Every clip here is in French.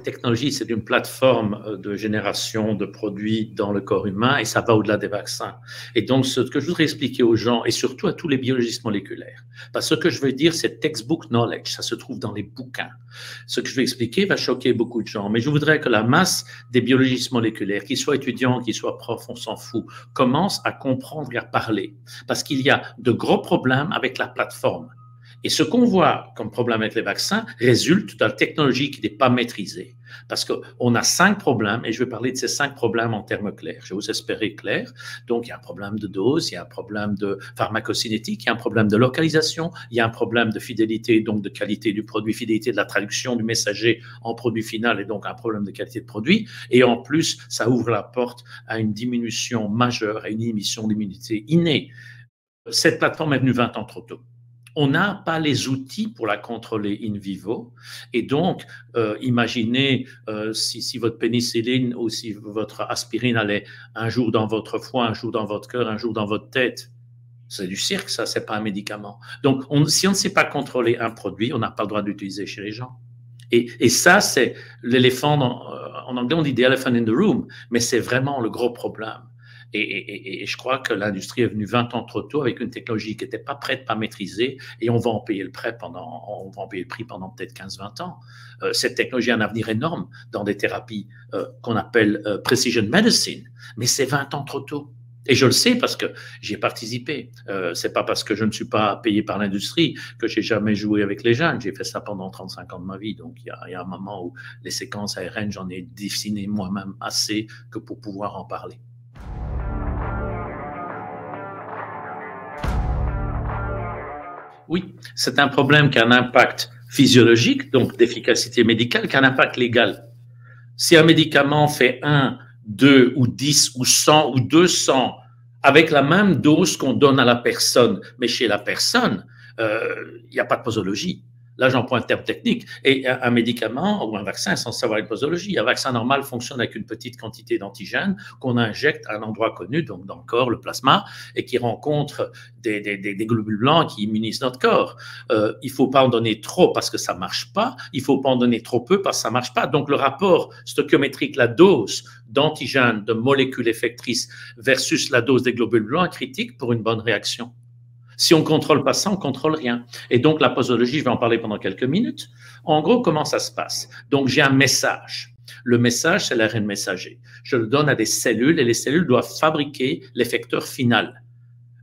cette technologie, c'est une plateforme de génération de produits dans le corps humain et ça va au-delà des vaccins. Et donc, ce que je voudrais expliquer aux gens et surtout à tous les biologistes moléculaires, parce que ce que je veux dire, c'est textbook knowledge, ça se trouve dans les bouquins. Ce que je vais expliquer va choquer beaucoup de gens, mais je voudrais que la masse des biologistes moléculaires, qu'ils soient étudiants, qu'ils soient profs, on s'en fout, commencent à comprendre et à parler, parce qu'il y a de gros problèmes avec la plateforme. Et ce qu'on voit comme problème avec les vaccins résulte d'une technologie qui n'est pas maîtrisée. Parce qu'on a 5 problèmes, et je vais parler de ces 5 problèmes en termes clairs. Je vais vous espérer clair. Donc, il y a un problème de dose, il y a un problème de pharmacocinétique, il y a un problème de localisation, il y a un problème de fidélité, donc de qualité du produit, fidélité de la traduction du messager en produit final, et donc un problème de qualité de produit. Et en plus, ça ouvre la porte à une diminution majeure, à une émission d'immunité innée. Cette plateforme est venue 20 ans trop tôt. On n'a pas les outils pour la contrôler in vivo. Et donc, imaginez si votre pénicilline ou si votre aspirine allait un jour dans votre foie, un jour dans votre cœur, un jour dans votre tête. C'est du cirque, ça, c'est pas un médicament. Donc, si on ne sait pas contrôler un produit, on n'a pas le droit d'utiliser chez les gens. Et ça, c'est l'éléphant, en anglais, on dit the elephant in the room, mais c'est vraiment le gros problème. Et je crois que l'industrie est venue 20 ans trop tôt avec une technologie qui n'était pas prête, pas maîtrisée, et on va en payer le prix pendant peut-être 15-20 ans. Cette technologie a un avenir énorme dans des thérapies qu'on appelle precision medicine, mais c'est 20 ans trop tôt. Et je le sais parce que j'y ai participé. C'est pas parce que je ne suis pas payé par l'industrie que j'ai jamais joué avec les jeunes. J'ai fait ça pendant 35 ans de ma vie. Donc, il y a un moment où les séquences ARN, j'en ai dessiné moi-même assez que pour pouvoir en parler. Oui, c'est un problème qui a un impact physiologique, donc d'efficacité médicale, qui a un impact légal. Si un médicament fait 1, 2 ou 10 ou 100 ou 200 avec la même dose qu'on donne à la personne, mais chez la personne, il n'y a pas de posologie. Là, j'emploie un terme technique. Et un médicament ou un vaccin est censé avoir une posologie. Un vaccin normal fonctionne avec une petite quantité d'antigènes qu'on injecte à un endroit connu, donc dans le corps, le plasma, et qui rencontre des globules blancs qui immunisent notre corps. Il ne faut pas en donner trop parce que ça ne marche pas. Il ne faut pas en donner trop peu parce que ça ne marche pas. Donc, le rapport stoichiométrique, la dose d'antigènes, de molécules effectrices versus la dose des globules blancs est critique pour une bonne réaction. Si on ne contrôle pas ça, on ne contrôle rien. Et donc, la posologie, je vais en parler pendant quelques minutes. En gros, comment ça se passe? Donc, j'ai un message. Le message, c'est l'ARN messager. Je le donne à des cellules et les cellules doivent fabriquer l'effecteur final.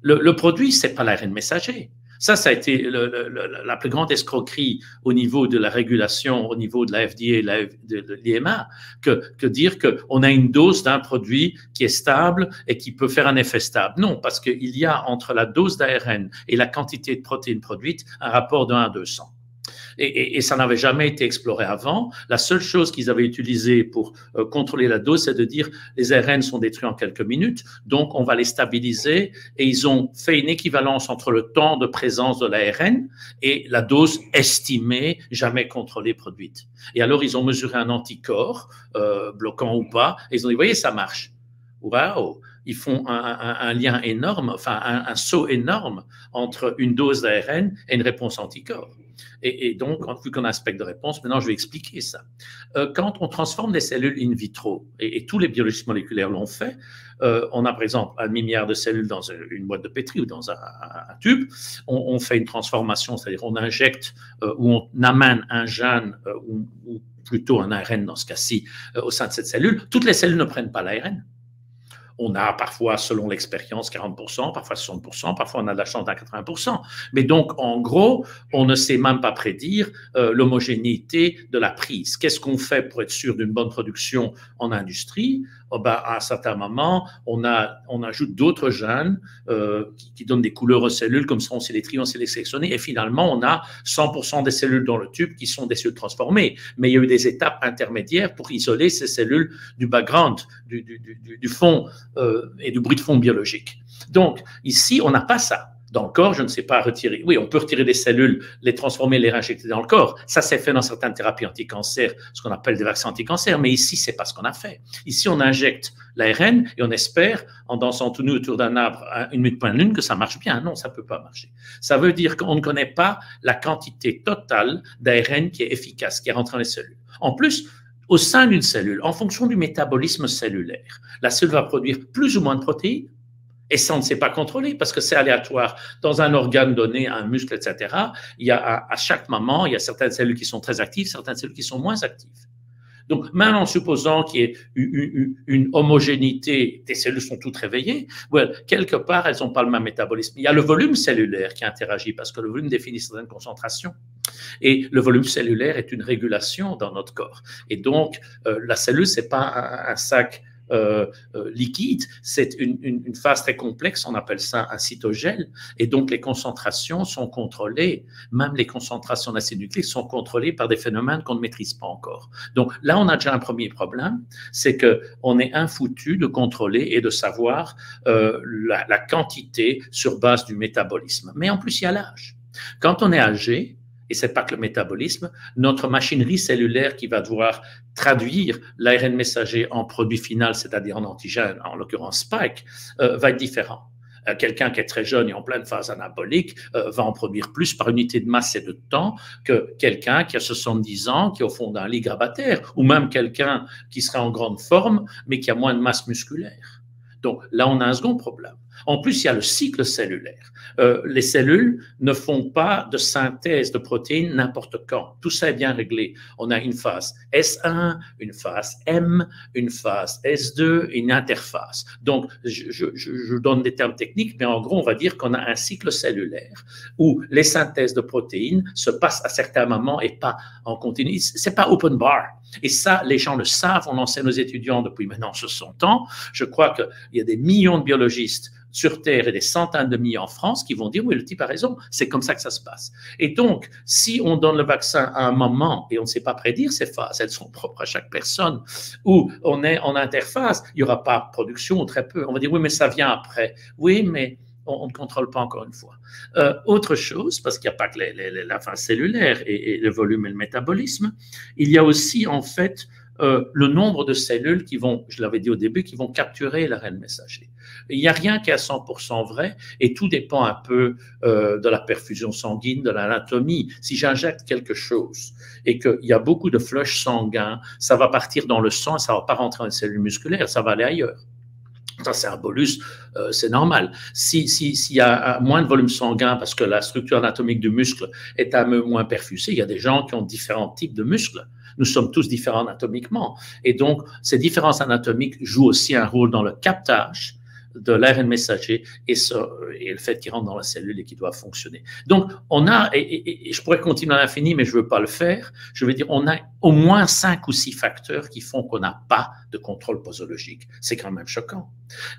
Le produit, ce n'est pas l'ARN messager. Ça a été la plus grande escroquerie au niveau de la régulation, au niveau de la FDA et de l'EMA, que dire qu'on a une dose d'un produit qui est stable et qui peut faire un effet stable. Non, parce qu'il y a entre la dose d'ARN et la quantité de protéines produites un rapport de 1 à 200. Et ça n'avait jamais été exploré avant. La seule chose qu'ils avaient utilisée pour contrôler la dose, c'est de dire les ARN sont détruits en quelques minutes, donc on va les stabiliser. Et ils ont fait une équivalence entre le temps de présence de l'ARN et la dose estimée, jamais contrôlée, produite. Et alors, ils ont mesuré un anticorps, bloquant ou pas, et ils ont dit, voyez, ça marche. Waouh! Ils font un lien énorme, enfin un saut énorme entre une dose d'ARN et une réponse anticorps. Et donc, vu qu'on a un spectre de réponse, maintenant je vais expliquer ça. Quand on transforme des cellules in vitro, et tous les biologistes moléculaires l'ont fait, on a par exemple 1 milliard de cellules dans une boîte de pétri ou dans un tube, on fait une transformation, c'est-à-dire on injecte ou on amène un gène ou plutôt un ARN dans ce cas-ci au sein de cette cellule. Toutes les cellules ne prennent pas l'ARN. On a parfois, selon l'expérience, 40%, parfois 60%, parfois on a de la chance d'un 80%. Mais donc, en gros, on ne sait même pas prédire l'homogénéité de la prise. Qu'est-ce qu'on fait pour être sûr d'une bonne production en industrie? À un certain moment, on ajoute d'autres gènes qui donnent des couleurs aux cellules, comme ça on sait les trier, on sait les sélectionner, et finalement, on a 100% des cellules dans le tube qui sont des cellules transformées. Mais il y a eu des étapes intermédiaires pour isoler ces cellules du background, du fond et du bruit de fond biologique. Donc, ici, on n'a pas ça. Dans le corps, je ne sais pas retirer. Oui, on peut retirer des cellules, les transformer, les réinjecter dans le corps. Ça, c'est fait dans certaines thérapies anti-cancer, ce qu'on appelle des vaccins anti-cancer. Mais ici, c'est pas ce qu'on a fait. Ici, on injecte l'ARN et on espère, en dansant tout nu autour d'un arbre, une minute point de lune, que ça marche bien. Non, ça peut pas marcher. Ça veut dire qu'on ne connaît pas la quantité totale d'ARN qui est efficace, qui est rentrée dans les cellules. En plus, Au sein d'une cellule, en fonction du métabolisme cellulaire, la cellule va produire plus ou moins de protéines, et ça, on ne sait pas contrôler parce que c'est aléatoire. Dans un organe donné, un muscle, etc., il y a à chaque moment, il y a certaines cellules qui sont très actives, certaines cellules qui sont moins actives. Donc, même en supposant qu'il y ait une homogénéité, des cellules sont toutes réveillées, well, quelque part, elles n'ont pas le même métabolisme. Il y a le volume cellulaire qui interagit parce que le volume définit certaines concentrations. Et le volume cellulaire est une régulation dans notre corps. Et donc, la cellule, ce n'est pas un sac liquide, c'est une phase très complexe, on appelle ça un cytogèle, et donc les concentrations sont contrôlées, même les concentrations d'acide nucléique sont contrôlées par des phénomènes qu'on ne maîtrise pas encore. Donc là, on a déjà un premier problème, c'est qu'on est infoutu de contrôler et de savoir la quantité sur base du métabolisme. Mais en plus, il y a l'âge. Quand on est âgé, et ce n'est pas que le métabolisme, notre machinerie cellulaire qui va devoir traduire l'ARN messager en produit final, c'est-à-dire en antigène, en l'occurrence spike, va être différent. Quelqu'un qui est très jeune et en pleine phase anabolique va en produire plus par unité de masse et de temps que quelqu'un qui a 70 ans, qui est au fond d'un lit grabataire, ou même quelqu'un qui serait en grande forme, mais qui a moins de masse musculaire. Donc là, on a un second problème. En plus, il y a le cycle cellulaire. Les cellules ne font pas de synthèse de protéines n'importe quand. Tout ça est bien réglé. On a une phase S1, une phase M, une phase S2 et une interphase. Donc, je donne des termes techniques, mais en gros, on va dire qu'on a un cycle cellulaire où les synthèses de protéines se passent à certains moments et pas en continu. C'est pas open bar. Et ça, les gens le savent. On enseigne aux étudiants depuis maintenant 60 ans. Je crois qu'il y a des millions de biologistes sur Terre et des centaines de milliers en France qui vont dire oui, le type a raison, c'est comme ça que ça se passe. Et donc, si on donne le vaccin à un moment et on ne sait pas prédire ces phases, elles sont propres à chaque personne, ou on est en interphase, il n'y aura pas de production ou très peu. On va dire oui, mais ça vient après. Oui, mais on ne contrôle pas encore une fois. Autre chose, parce qu'il n'y a pas que la phase cellulaire et le volume et le métabolisme, il y a aussi en fait le nombre de cellules qui vont, je l'avais dit au début, qui vont capturer l'ARN messager. Il n'y a rien qui est à 100% vrai et tout dépend un peu de la perfusion sanguine, de l'anatomie. Si j'injecte quelque chose et qu'il y a beaucoup de flush sanguin, ça va partir dans le sang et ça ne va pas rentrer dans les cellules musculaires, ça va aller ailleurs. Ça, c'est un bolus, c'est normal. S'il y a moins de volume sanguin parce que la structure anatomique du muscle est un peu moins perfusée, il y a des gens qui ont différents types de muscles. Nous sommes tous différents anatomiquement. Et donc, ces différences anatomiques jouent aussi un rôle dans le captage de l'ARN messager et le fait qu'il rentre dans la cellule et qu'il doit fonctionner. Donc, on a, et je pourrais continuer à l'infini, mais je ne veux pas le faire, je veux dire, on a au moins 5 ou 6 facteurs qui font qu'on n'a pas de contrôle posologique. C'est quand même choquant.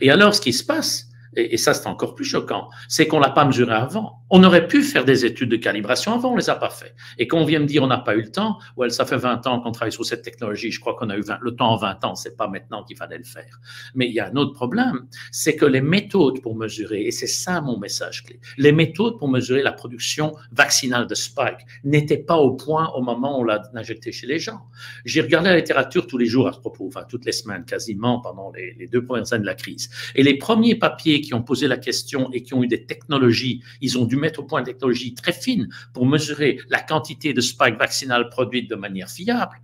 Et alors, ce qui se passe, et ça c'est encore plus choquant, c'est qu'on ne l'a pas mesuré avant. On aurait pu faire des études de calibration avant, on ne les a pas fait. Et quand on vient me dire on n'a pas eu le temps, well, ça fait 20 ans qu'on travaille sur cette technologie, je crois qu'on a eu le temps en 20 ans, c'est pas maintenant qu'il fallait le faire. Mais il y a un autre problème, c'est que les méthodes pour mesurer, et c'est ça mon message clé, les méthodes pour mesurer la production vaccinale de spike n'étaient pas au point au moment où on l'a injecté chez les gens. J'ai regardé la littérature tous les jours à ce propos, enfin toutes les semaines quasiment pendant les 2 premières années de la crise. Et les premiers papiers qui ont posé la question et qui ont eu des technologies, ils ont dû mettre au point des technologies très fines pour mesurer la quantité de spike vaccinal produite de manière fiable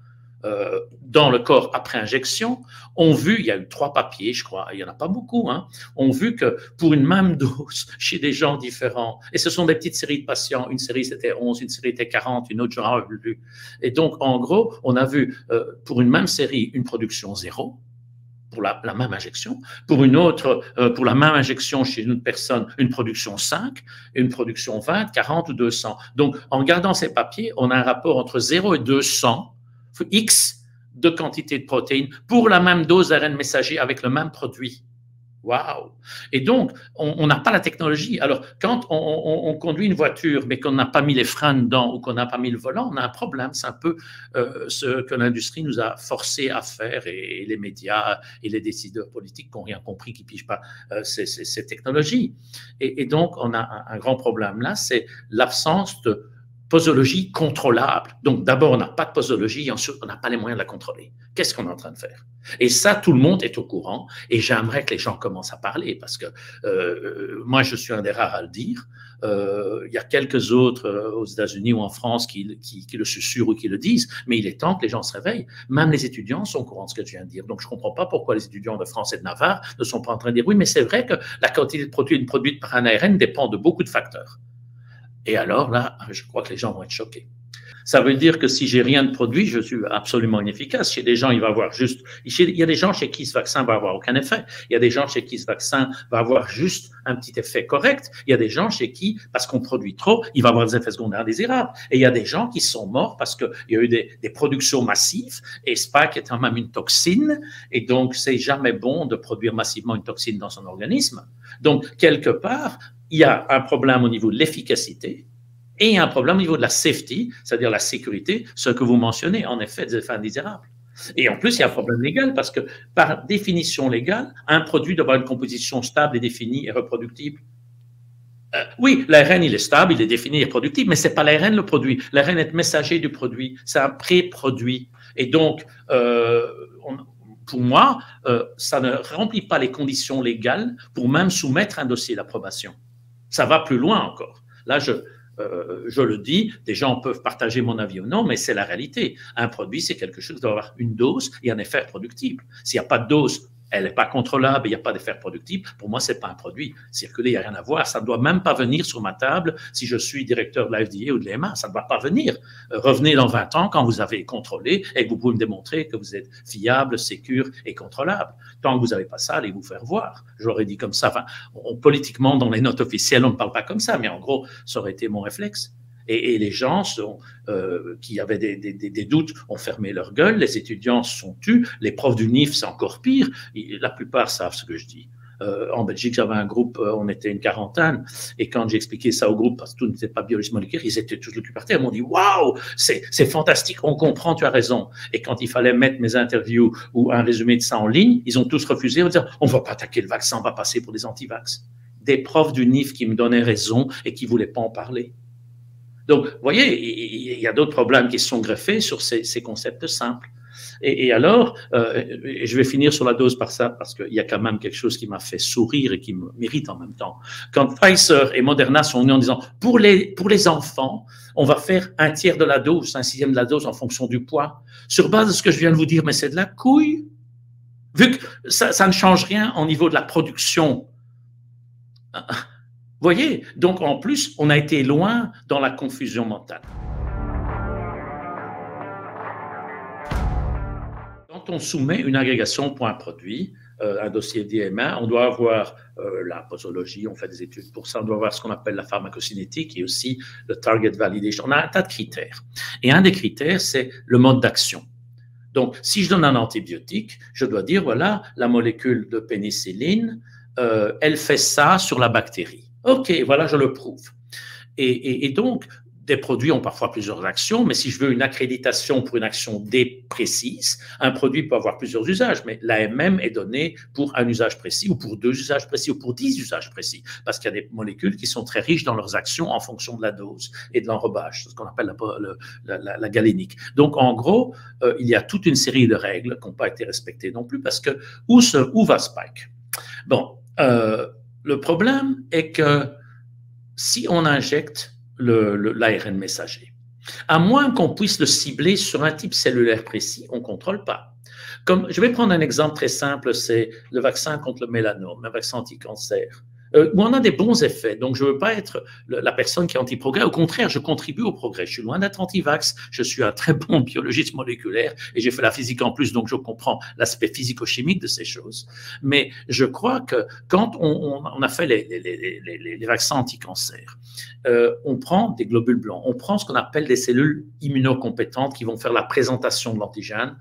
dans le corps après injection, ont vu, il y a eu 3 papiers, je crois, il n'y en a pas beaucoup, hein, ont vu que pour une même dose chez des gens différents, et ce sont des petites séries de patients, une série c'était 11, une série était 40, une autre genre vu. Et donc, en gros, on a vu pour une même série une production 0, pour la même injection, pour une autre, pour la même injection chez une autre personne, une production 5, et une production 20, 40 ou 200. Donc, en regardant ces papiers, on a un rapport entre 0 et 200, X de quantité de protéines pour la même dose d'ARN messager avec le même produit. Waouh! Et donc, on n'a pas la technologie. Alors, quand on conduit une voiture, mais qu'on n'a pas mis les freins dedans ou qu'on n'a pas mis le volant, on a un problème. C'est un peu ce que l'industrie nous a forcé à faire et les médias et les décideurs politiques qui n'ont rien compris, qui ne pigent pas ces technologies. Et donc, on a un grand problème là, c'est l'absence de posologie contrôlable. Donc, d'abord, on n'a pas de posologie, et ensuite, on n'a pas les moyens de la contrôler. Qu'est-ce qu'on est en train de faire? Et ça, tout le monde est au courant, et j'aimerais que les gens commencent à parler, parce que moi, je suis un des rares à le dire. Il y a quelques autres aux États-Unis ou en France qui le susurrent ou qui le disent, mais il est temps que les gens se réveillent. Même les étudiants sont au courant de ce que je viens de dire. Donc, je ne comprends pas pourquoi les étudiants de France et de Navarre ne sont pas en train de dire oui, mais c'est vrai que la quantité de protéines produite par un ARN dépend de beaucoup de facteurs. Et alors là, je crois que les gens vont être choqués. Ça veut dire que si j'ai rien de produit, je suis absolument inefficace. Chez des gens, il va avoir juste, il y a des gens chez qui ce vaccin va avoir aucun effet. Il y a des gens chez qui ce vaccin va avoir juste un petit effet correct. Il y a des gens chez qui, parce qu'on produit trop, il va avoir des effets secondaires indésirables. Et il y a des gens qui sont morts parce qu'il y a eu des productions massives et Spike est quand même une toxine. Et donc, c'est jamais bon de produire massivement une toxine dans son organisme. Donc, quelque part, il y a un problème au niveau de l'efficacité et un problème au niveau de la safety, c'est-à-dire la sécurité, ce que vous mentionnez, en effet, des effets indésirables. Et en plus, il y a un problème légal parce que, par définition légale, un produit doit avoir une composition stable et définie et reproductible. Oui, l'ARN, il est stable, il est défini et reproductible, mais ce n'est pas l'ARN le produit. L'ARN est messager du produit, c'est un pré-produit. Et donc, pour moi, ça ne remplit pas les conditions légales pour même soumettre un dossier d'approbation. Ça va plus loin encore. Là, je le dis, des gens peuvent partager mon avis ou non, mais c'est la réalité. Un produit, c'est quelque chose qui doit avoir une dose et un effet reproductible. S'il n'y a pas de dose, elle n'est pas contrôlable, il n'y a pas d'effet reproductible. Pour moi, ce n'est pas un produit. Circuler, il n'y a rien à voir. Ça ne doit même pas venir sur ma table si je suis directeur de la FDA ou de l'EMA. Ça ne doit pas venir. Revenez dans 20 ans quand vous avez contrôlé et que vous pouvez me démontrer que vous êtes fiable, sécure et contrôlable. Tant que vous n'avez pas ça, allez vous faire voir. J'aurais dit comme ça. Enfin, politiquement, dans les notes officielles, on ne parle pas comme ça, mais en gros, ça aurait été mon réflexe. Et les gens qui avaient des doutes ont fermé leur gueule, les étudiants se sont tus, les profs du NIF, c'est encore pire, la plupart savent ce que je dis. En Belgique, j'avais un groupe, on était une quarantaine, et quand j'ai expliqué ça au groupe, parce que tout n'était pas biologie moléculaire, ils étaient tous le plus par terre, ils m'ont dit « Waouh, c'est fantastique, on comprend, tu as raison ». Et quand il fallait mettre mes interviews ou un résumé de ça en ligne, ils ont tous refusé, en disant « On ne va pas attaquer le vaccin, on va passer pour des anti-vax ». Des profs du NIF qui me donnaient raison et qui ne voulaient pas en parler. Donc, vous voyez, il y a d'autres problèmes qui se sont greffés sur ces concepts simples. Et alors, je vais finir sur la dose par ça, parce qu'il y a quand même quelque chose qui m'a fait sourire et qui m'irrite en même temps. Quand Pfizer et Moderna sont venus en disant, pour les enfants, on va faire un tiers de la dose, un sixième de la dose en fonction du poids, sur base de ce que je viens de vous dire, mais c'est de la couille. Vu que ça ne change rien au niveau de la production. Vous voyez, donc en plus, on a été loin dans la confusion mentale. Quand on soumet une agrégation pour un produit, un dossier DMA, on doit avoir la posologie, on fait des études pour ça, on doit avoir ce qu'on appelle la pharmacocinétique et aussi le target validation. On a un tas de critères. Et un des critères, c'est le mode d'action. Donc, si je donne un antibiotique, je dois dire, voilà, la molécule de pénicilline, elle fait ça sur la bactérie. OK, voilà, je le prouve. Et donc, des produits ont parfois plusieurs actions, mais si je veux une accréditation pour une action D précise, un produit peut avoir plusieurs usages, mais l'AMM est donné pour un usage précis ou pour 2 usages précis ou pour 10 usages précis, parce qu'il y a des molécules qui sont très riches dans leurs actions en fonction de la dose et de l'enrobage, ce qu'on appelle la galénique. Donc, en gros, il y a toute une série de règles qui n'ont pas été respectées non plus, parce que où va Spike? Bon, le problème est que si on injecte l'ARN messager, à moins qu'on puisse le cibler sur un type cellulaire précis, on ne contrôle pas. Comme, je vais prendre un exemple très simple, c'est le vaccin contre le mélanome, un vaccin anti-cancer. Où on a des bons effets. Donc, je ne veux pas être la personne qui est anti-progrès. Au contraire, je contribue au progrès. Je suis loin d'être anti-vax. Je suis un très bon biologiste moléculaire et j'ai fait la physique en plus, donc je comprends l'aspect physico-chimique de ces choses. Mais je crois que quand on a fait les vaccins anti-cancer, on prend des globules blancs, on prend ce qu'on appelle des cellules immunocompétentes qui vont faire la présentation de l'antigène.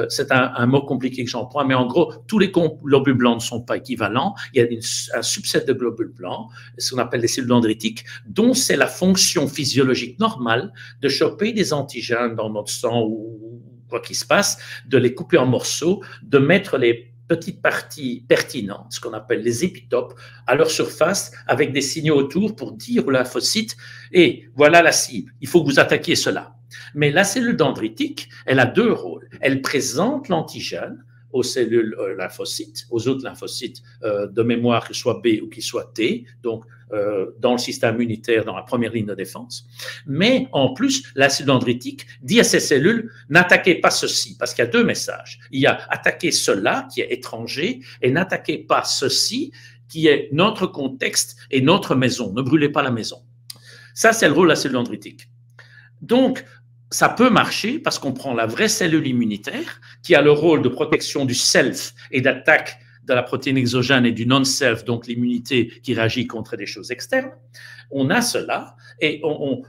C'est un mot compliqué que j'emploie, mais en gros, tous les globules blancs ne sont pas équivalents. Il y a un subset de globules blancs, ce qu'on appelle des cellules dendritiques, dont c'est la fonction physiologique normale de choper des antigènes dans notre sang ou quoi qu'il se passe, de les couper en morceaux, de mettre les petites parties pertinentes, ce qu'on appelle les épitopes, à leur surface, avec des signaux autour pour dire aux lymphocytes, et voilà la cible, il faut que vous attaquiez cela. Mais la cellule dendritique, elle a deux rôles. Elle présente l'antigène aux cellules lymphocytes, aux autres lymphocytes de mémoire, que ce soit B ou qu'il soit T, donc dans le système immunitaire, dans la première ligne de défense. Mais en plus, la cellule dendritique dit à ces cellules, n'attaquez pas ceci, parce qu'il y a deux messages. Il y a attaquer cela, qui est étranger, et n'attaquez pas ceci, qui est notre contexte et notre maison. Ne brûlez pas la maison. Ça, c'est le rôle de la cellule dendritique. Donc, ça peut marcher parce qu'on prend la vraie cellule immunitaire qui a le rôle de protection du self et d'attaque de la protéine exogène et du non-self, donc l'immunité qui réagit contre des choses externes. On a cela et on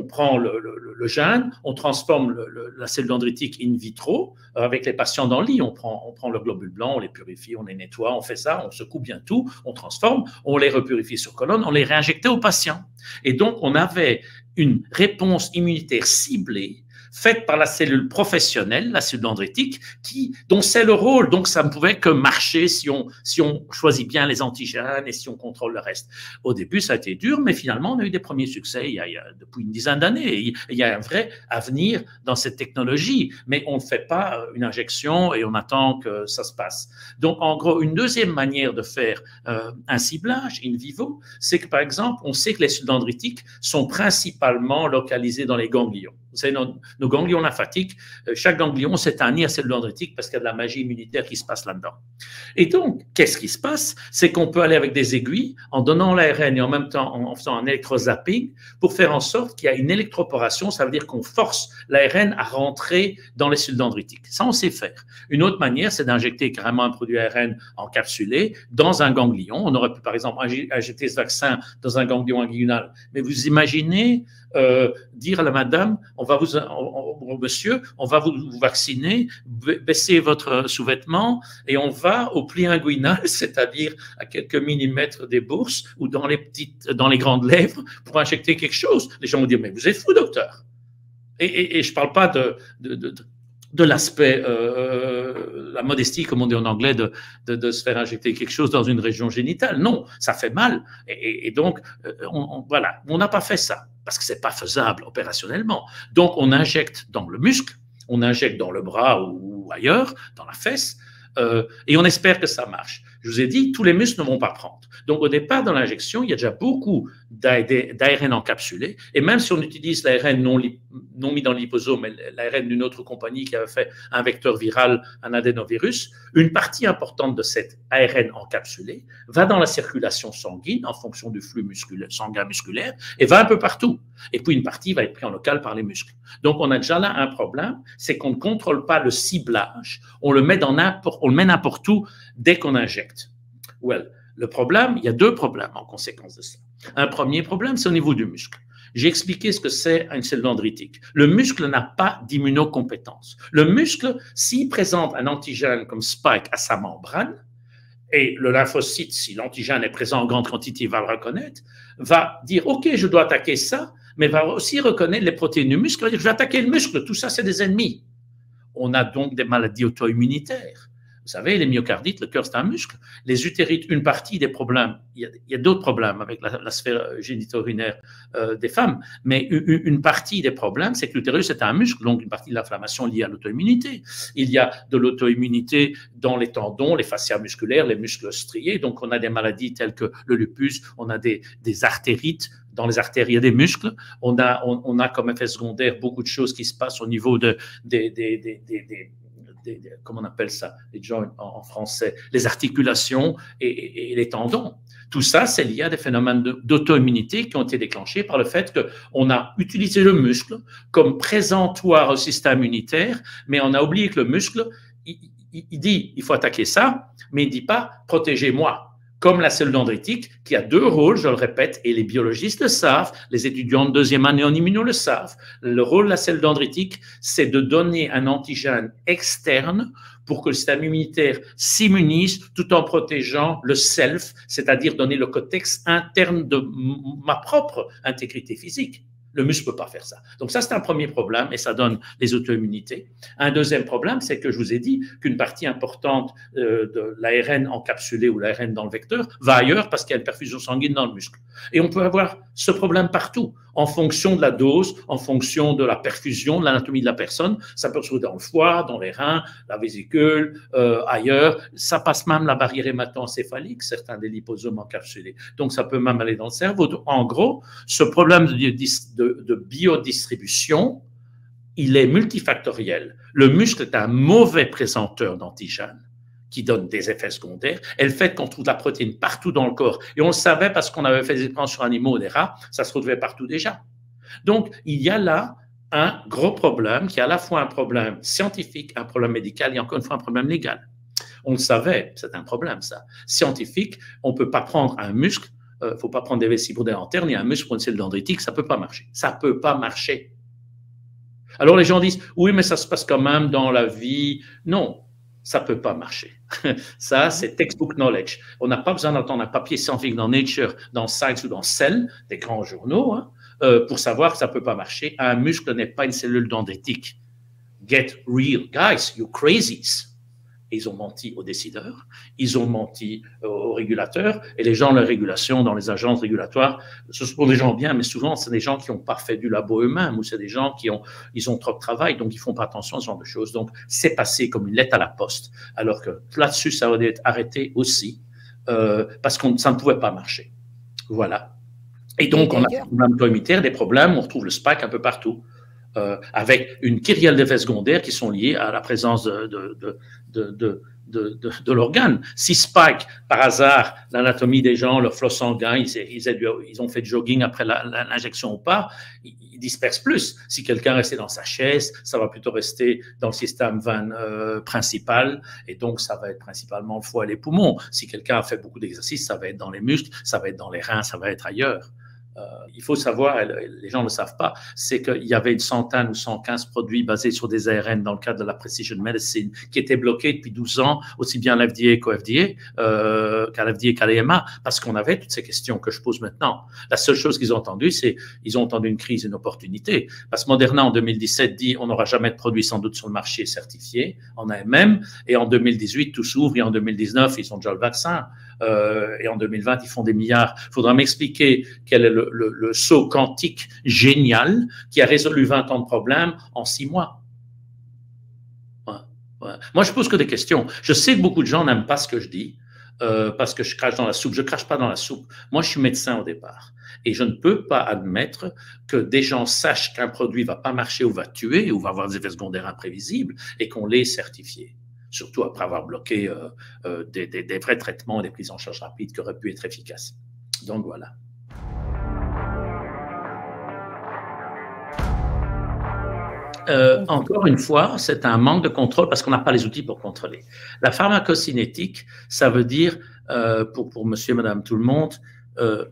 prend le gène, on transforme la cellule dendritique in vitro avec les patients dans le lit. On prend le globule blanc, on les purifie, on les nettoie, on fait ça, on secoue bien tout, on transforme, on les repurifie sur colonne, on les réinjectait aux patients. Et donc, on avait une réponse immunitaire ciblée faite par la cellule professionnelle, la cellule dendritique, dont c'est le rôle. Donc, ça ne pouvait que marcher si on choisit bien les antigènes et si on contrôle le reste. Au début, ça a été dur, mais finalement, on a eu des premiers succès depuis une dizaine d'années. Il y a un vrai avenir dans cette technologie, mais on ne fait pas une injection et on attend que ça se passe. Donc, en gros, une deuxième manière de faire un ciblage in vivo, c'est que, par exemple, on sait que les cellules dendritiques sont principalement localisées dans les ganglions. Vous savez, nos ganglions lymphatiques, chaque ganglion, c'est un nid à cellules dendritiques parce qu'il y a de la magie immunitaire qui se passe là-dedans. Et donc, qu'est-ce qui se passe? C'est qu'on peut aller avec des aiguilles en donnant l'ARN et en même temps en faisant un électrozapping pour faire en sorte qu'il y a une électroporation, ça veut dire qu'on force l'ARN à rentrer dans les cellules dendritiques. Ça, on sait faire. Une autre manière, c'est d'injecter carrément un produit ARN encapsulé dans un ganglion. On aurait pu, par exemple, injecter ce vaccin dans un ganglion inguinal. Mais vous imaginez dire à la madame, monsieur, on va vous vacciner, baissez votre sous-vêtement et on va au pli inguinal, c'est-à-dire à quelques millimètres des bourses ou dans les grandes lèvres pour injecter quelque chose. Les gens vont dire, mais vous êtes fou, docteur. Et je ne parle pas de l'aspect, la modestie, comme on dit en anglais, de se faire injecter quelque chose dans une région génitale. Non, ça fait mal. Et donc, voilà, on n'a pas fait ça parce que ce n'est pas faisable opérationnellement. Donc, on injecte dans le muscle, on injecte dans le bras ou ailleurs, dans la fesse, et on espère que ça marche. Je vous ai dit, tous les muscles ne vont pas prendre. Donc, au départ, dans l'injection, il y a déjà beaucoup d'ARN encapsulé. Et même si on utilise l'ARN non mis dans le liposome, mais l'ARN d'une autre compagnie qui avait fait un vecteur viral, un adénovirus, une partie importante de cet ARN encapsulé va dans la circulation sanguine en fonction du flux sanguin musculaire et va un peu partout. Et puis, une partie va être prise en local par les muscles. Donc, on a déjà là un problème, c'est qu'on ne contrôle pas le ciblage. On le met n'importe où dès qu'on injecte. Le problème, il y a deux problèmes en conséquence de ça. Un premier problème, c'est au niveau du muscle. J'ai expliqué ce que c'est une cellule dendritique. Le muscle n'a pas d'immunocompétence. Le muscle, s'il présente un antigène comme Spike à sa membrane, et le lymphocyte, si l'antigène est présent en grande quantité, va le reconnaître, va dire, OK, je dois attaquer ça, mais va aussi reconnaître les protéines du muscle, va dire, je vais attaquer le muscle, tout ça, c'est des ennemis. On a donc des maladies auto-immunitaires. Vous savez, les myocardites, le cœur, c'est un muscle. Les utérites, une partie des problèmes, il y a d'autres problèmes avec la sphère génito-urinaire des femmes, mais une partie des problèmes, c'est que l'utérus est un muscle, donc une partie de l'inflammation liée à l'auto-immunité. Il y a de l'auto-immunité dans les tendons, les fascias musculaires, les muscles striés, donc on a des maladies telles que le lupus, on a des artérites, dans les artères, il y a des muscles. On a comme effet secondaire beaucoup de choses qui se passent au niveau comment on appelle ça, les joints en français, les articulations et les tendons. Tout ça, c'est lié à des phénomènes d'auto-immunité qui ont été déclenchés par le fait qu'on a utilisé le muscle comme présentoir au système immunitaire, mais on a oublié que le muscle, il dit, il faut attaquer ça, mais il ne dit pas, protégez-moi. Comme la cellule dendritique, qui a deux rôles, je le répète, et les biologistes le savent, les étudiants de deuxième année en immuno le savent. Le rôle de la cellule dendritique, c'est de donner un antigène externe pour que le système immunitaire s'immunise tout en protégeant le self, c'est-à-dire donner le contexte interne de ma propre intégrité physique. Le muscle ne peut pas faire ça. Donc ça, c'est un premier problème et ça donne les auto-immunités. Un deuxième problème, c'est que je vous ai dit qu'une partie importante de l'ARN encapsulé ou l'ARN dans le vecteur va ailleurs parce qu'il y a une perfusion sanguine dans le muscle. Et on peut avoir ce problème partout, en fonction de la dose, en fonction de la perfusion, de l'anatomie de la personne. Ça peut se trouver dans le foie, dans les reins, la vésicule, ailleurs. Ça passe même la barrière hémato-encéphalique, certains des liposomes encapsulés. Donc ça peut même aller dans le cerveau. En gros, ce problème de biodistribution, il est multifactoriel. Le muscle est un mauvais présenteur d'antigènes qui donne des effets secondaires, et le fait qu'on trouve de la protéine partout dans le corps, et on le savait parce qu'on avait fait des expériences sur animaux, des rats, ça se retrouvait partout déjà. Donc, il y a là un gros problème qui est à la fois un problème scientifique, un problème médical et encore une fois un problème légal. On le savait, c'est un problème ça. Scientifique, on ne peut pas prendre un muscle, il ne faut pas prendre des vessies pour des lanternes, ni un muscle pour une cellule dendritique, ça ne peut pas marcher. Ça ne peut pas marcher. Alors les gens disent, oui, mais ça se passe quand même dans la vie. Non, ça ne peut pas marcher. Ça, c'est textbook knowledge. On n'a pas besoin d'entendre un papier scientifique dans Nature, dans Science ou dans Cell, des grands journaux, pour savoir que ça ne peut pas marcher. Un muscle n'est pas une cellule dendritique. Get real. Guys, you crazies. Ils ont menti aux décideurs, ils ont menti aux régulateurs, et les gens de la régulation dans les agences régulatoires, ce sont des gens bien, mais souvent, c'est des gens qui n'ont pas fait du labo eux-mêmes, ou c'est des gens qui ont trop de travail, donc ils ne font pas attention à ce genre de choses. Donc, c'est passé comme une lettre à la poste, alors que là-dessus, ça aurait dû être arrêté aussi, parce que ça ne pouvait pas marcher. Voilà. Et donc, on a des problèmes auto-immunitaires, des problèmes, on retrouve le spike un peu partout. Avec une kyrielle d'effets secondaires qui sont liés à la présence de l'organe. Si spike, par hasard, l'anatomie des gens, leur flot sanguin, ils ont fait du jogging après l'injection ou pas, ils dispersent plus. Si quelqu'un restait dans sa chaise, ça va plutôt rester dans le système veineux principal, et donc ça va être principalement le foie et les poumons. Si quelqu'un a fait beaucoup d'exercices, ça va être dans les muscles, ça va être dans les reins, ça va être ailleurs. Il faut savoir, les gens ne le savent pas, c'est qu'il y avait une centaine ou 115 produits basés sur des ARN dans le cadre de la precision medicine qui étaient bloqués depuis 12 ans, aussi bien à l'FDA qu'à l'FDA qu'à l'EMA, parce qu'on avait toutes ces questions que je pose maintenant. La seule chose qu'ils ont entendue, c'est qu'ils ont entendu une crise, une opportunité. Parce que Moderna, en 2017, dit on n'aura jamais de produit sans doute sur le marché certifié en AMM, et en 2018, tout s'ouvre, et en 2019, ils ont déjà le vaccin. Et en 2020, ils font des milliards. Il faudra m'expliquer quel est le saut quantique génial qui a résolu 20 ans de problèmes en 6 mois. Ouais, ouais. Moi, je pose que des questions. Je sais que beaucoup de gens n'aiment pas ce que je dis parce que je crache dans la soupe. Je ne crache pas dans la soupe. Moi, je suis médecin au départ. Et je ne peux pas admettre que des gens sachent qu'un produit ne va pas marcher ou va tuer ou va avoir des effets secondaires imprévisibles et qu'on l'ait certifié. Surtout après avoir bloqué des vrais traitements, des prises en charge rapides qui auraient pu être efficaces. Donc voilà. Encore une fois, c'est un manque de contrôle parce qu'on n'a pas les outils pour contrôler. La pharmacocinétique, ça veut dire, pour monsieur, madame, tout le monde,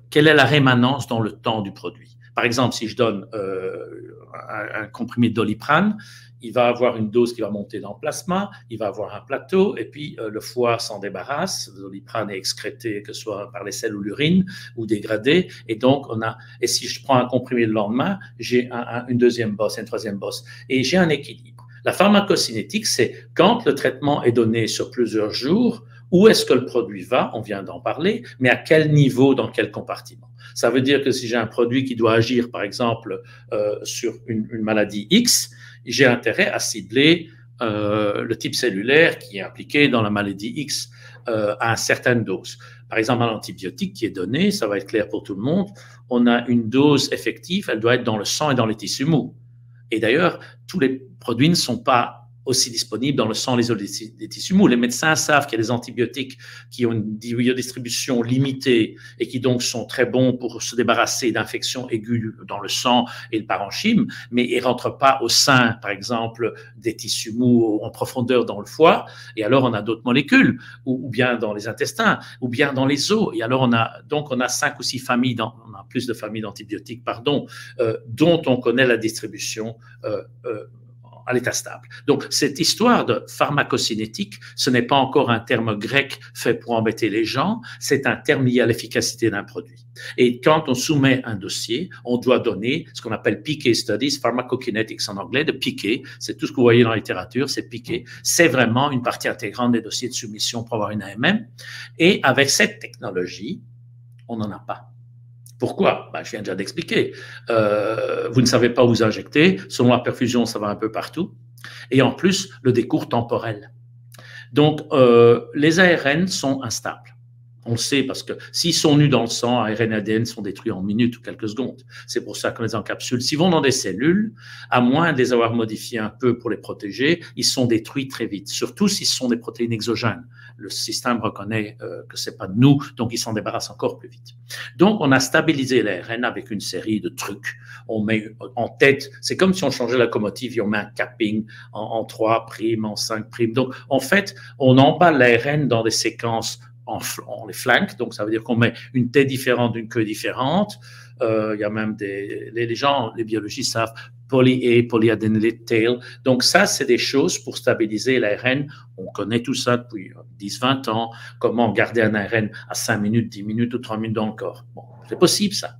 quelle est la rémanence dans le temps du produit. Par exemple, si je donne un comprimé de Doliprane, il va avoir une dose qui va monter dans le plasma, il va avoir un plateau, et puis le foie s'en débarrasse, le Doliprane est excrété, que ce soit par les selles ou l'urine, ou dégradé, et donc et si je prends un comprimé le lendemain, j'ai une deuxième bosse, une troisième bosse, et j'ai un équilibre. La pharmacocinétique, c'est quand le traitement est donné sur plusieurs jours, où est-ce que le produit va, on vient d'en parler, mais à quel niveau, dans quel compartiment. Ça veut dire que si j'ai un produit qui doit agir, par exemple, sur une maladie X, j'ai intérêt à cibler le type cellulaire qui est impliqué dans la maladie X à une certaine dose. Par exemple, un antibiotique qui est donné, ça va être clair pour tout le monde, on a une dose effective, elle doit être dans le sang et dans les tissus mous. Et d'ailleurs, tous les produits ne sont pas aussi disponibles dans le sang, les os des tissus mous. Les médecins savent qu'il y a des antibiotiques qui ont une biodistribution limitée et qui donc sont très bons pour se débarrasser d'infections aiguës dans le sang et le parenchyme, mais ils ne rentrent pas au sein, par exemple, des tissus mous en profondeur dans le foie. Et alors, on a d'autres molécules, ou bien dans les intestins, ou bien dans les os. Et alors, on a 5 ou 6 familles, on a plus de familles d'antibiotiques, dont on connaît la distribution à l'état stable. Donc, cette histoire de pharmacocinétique, ce n'est pas encore un terme grec fait pour embêter les gens, c'est un terme lié à l'efficacité d'un produit. Et quand on soumet un dossier, on doit donner ce qu'on appelle PK Studies, Pharmacokinetics en anglais, de PK, c'est tout ce que vous voyez dans la littérature, c'est PK. C'est vraiment une partie intégrante des dossiers de soumission pour avoir une AMM. Et avec cette technologie, on n'en a pas. Pourquoi? Je viens déjà d'expliquer. Vous ne savez pas où vous injecter. Selon la perfusion, ça va un peu partout. Et en plus, le décours temporel. Donc, les ARN sont instables. On le sait parce que s'ils sont nus dans le sang, ARN et ADN sont détruits en minutes ou quelques secondes. C'est pour ça qu'on les encapsule. S'ils vont dans des cellules, à moins de les avoir modifiés un peu pour les protéger, ils sont détruits très vite, surtout s'ils sont des protéines exogènes. Le système reconnaît que c'est pas de nous, donc il s'en débarrasse encore plus vite. Donc, on a stabilisé l'ARN avec une série de trucs. On met en tête, c'est comme si on changeait la locomotive et on met un capping en 3', en 5'. Donc, en fait, on emballe l'ARN dans des séquences on les flanque, donc ça veut dire qu'on met une tête différente d'une queue différente. Il y a même les gens, les biologistes savent poly-A, polyadenylate tail. Donc ça, c'est des choses pour stabiliser l'ARN. On connaît tout ça depuis 10-20 ans. Comment garder un ARN à 5 minutes, 10 minutes ou 3 minutes dans le corps. Bon, c'est possible ça.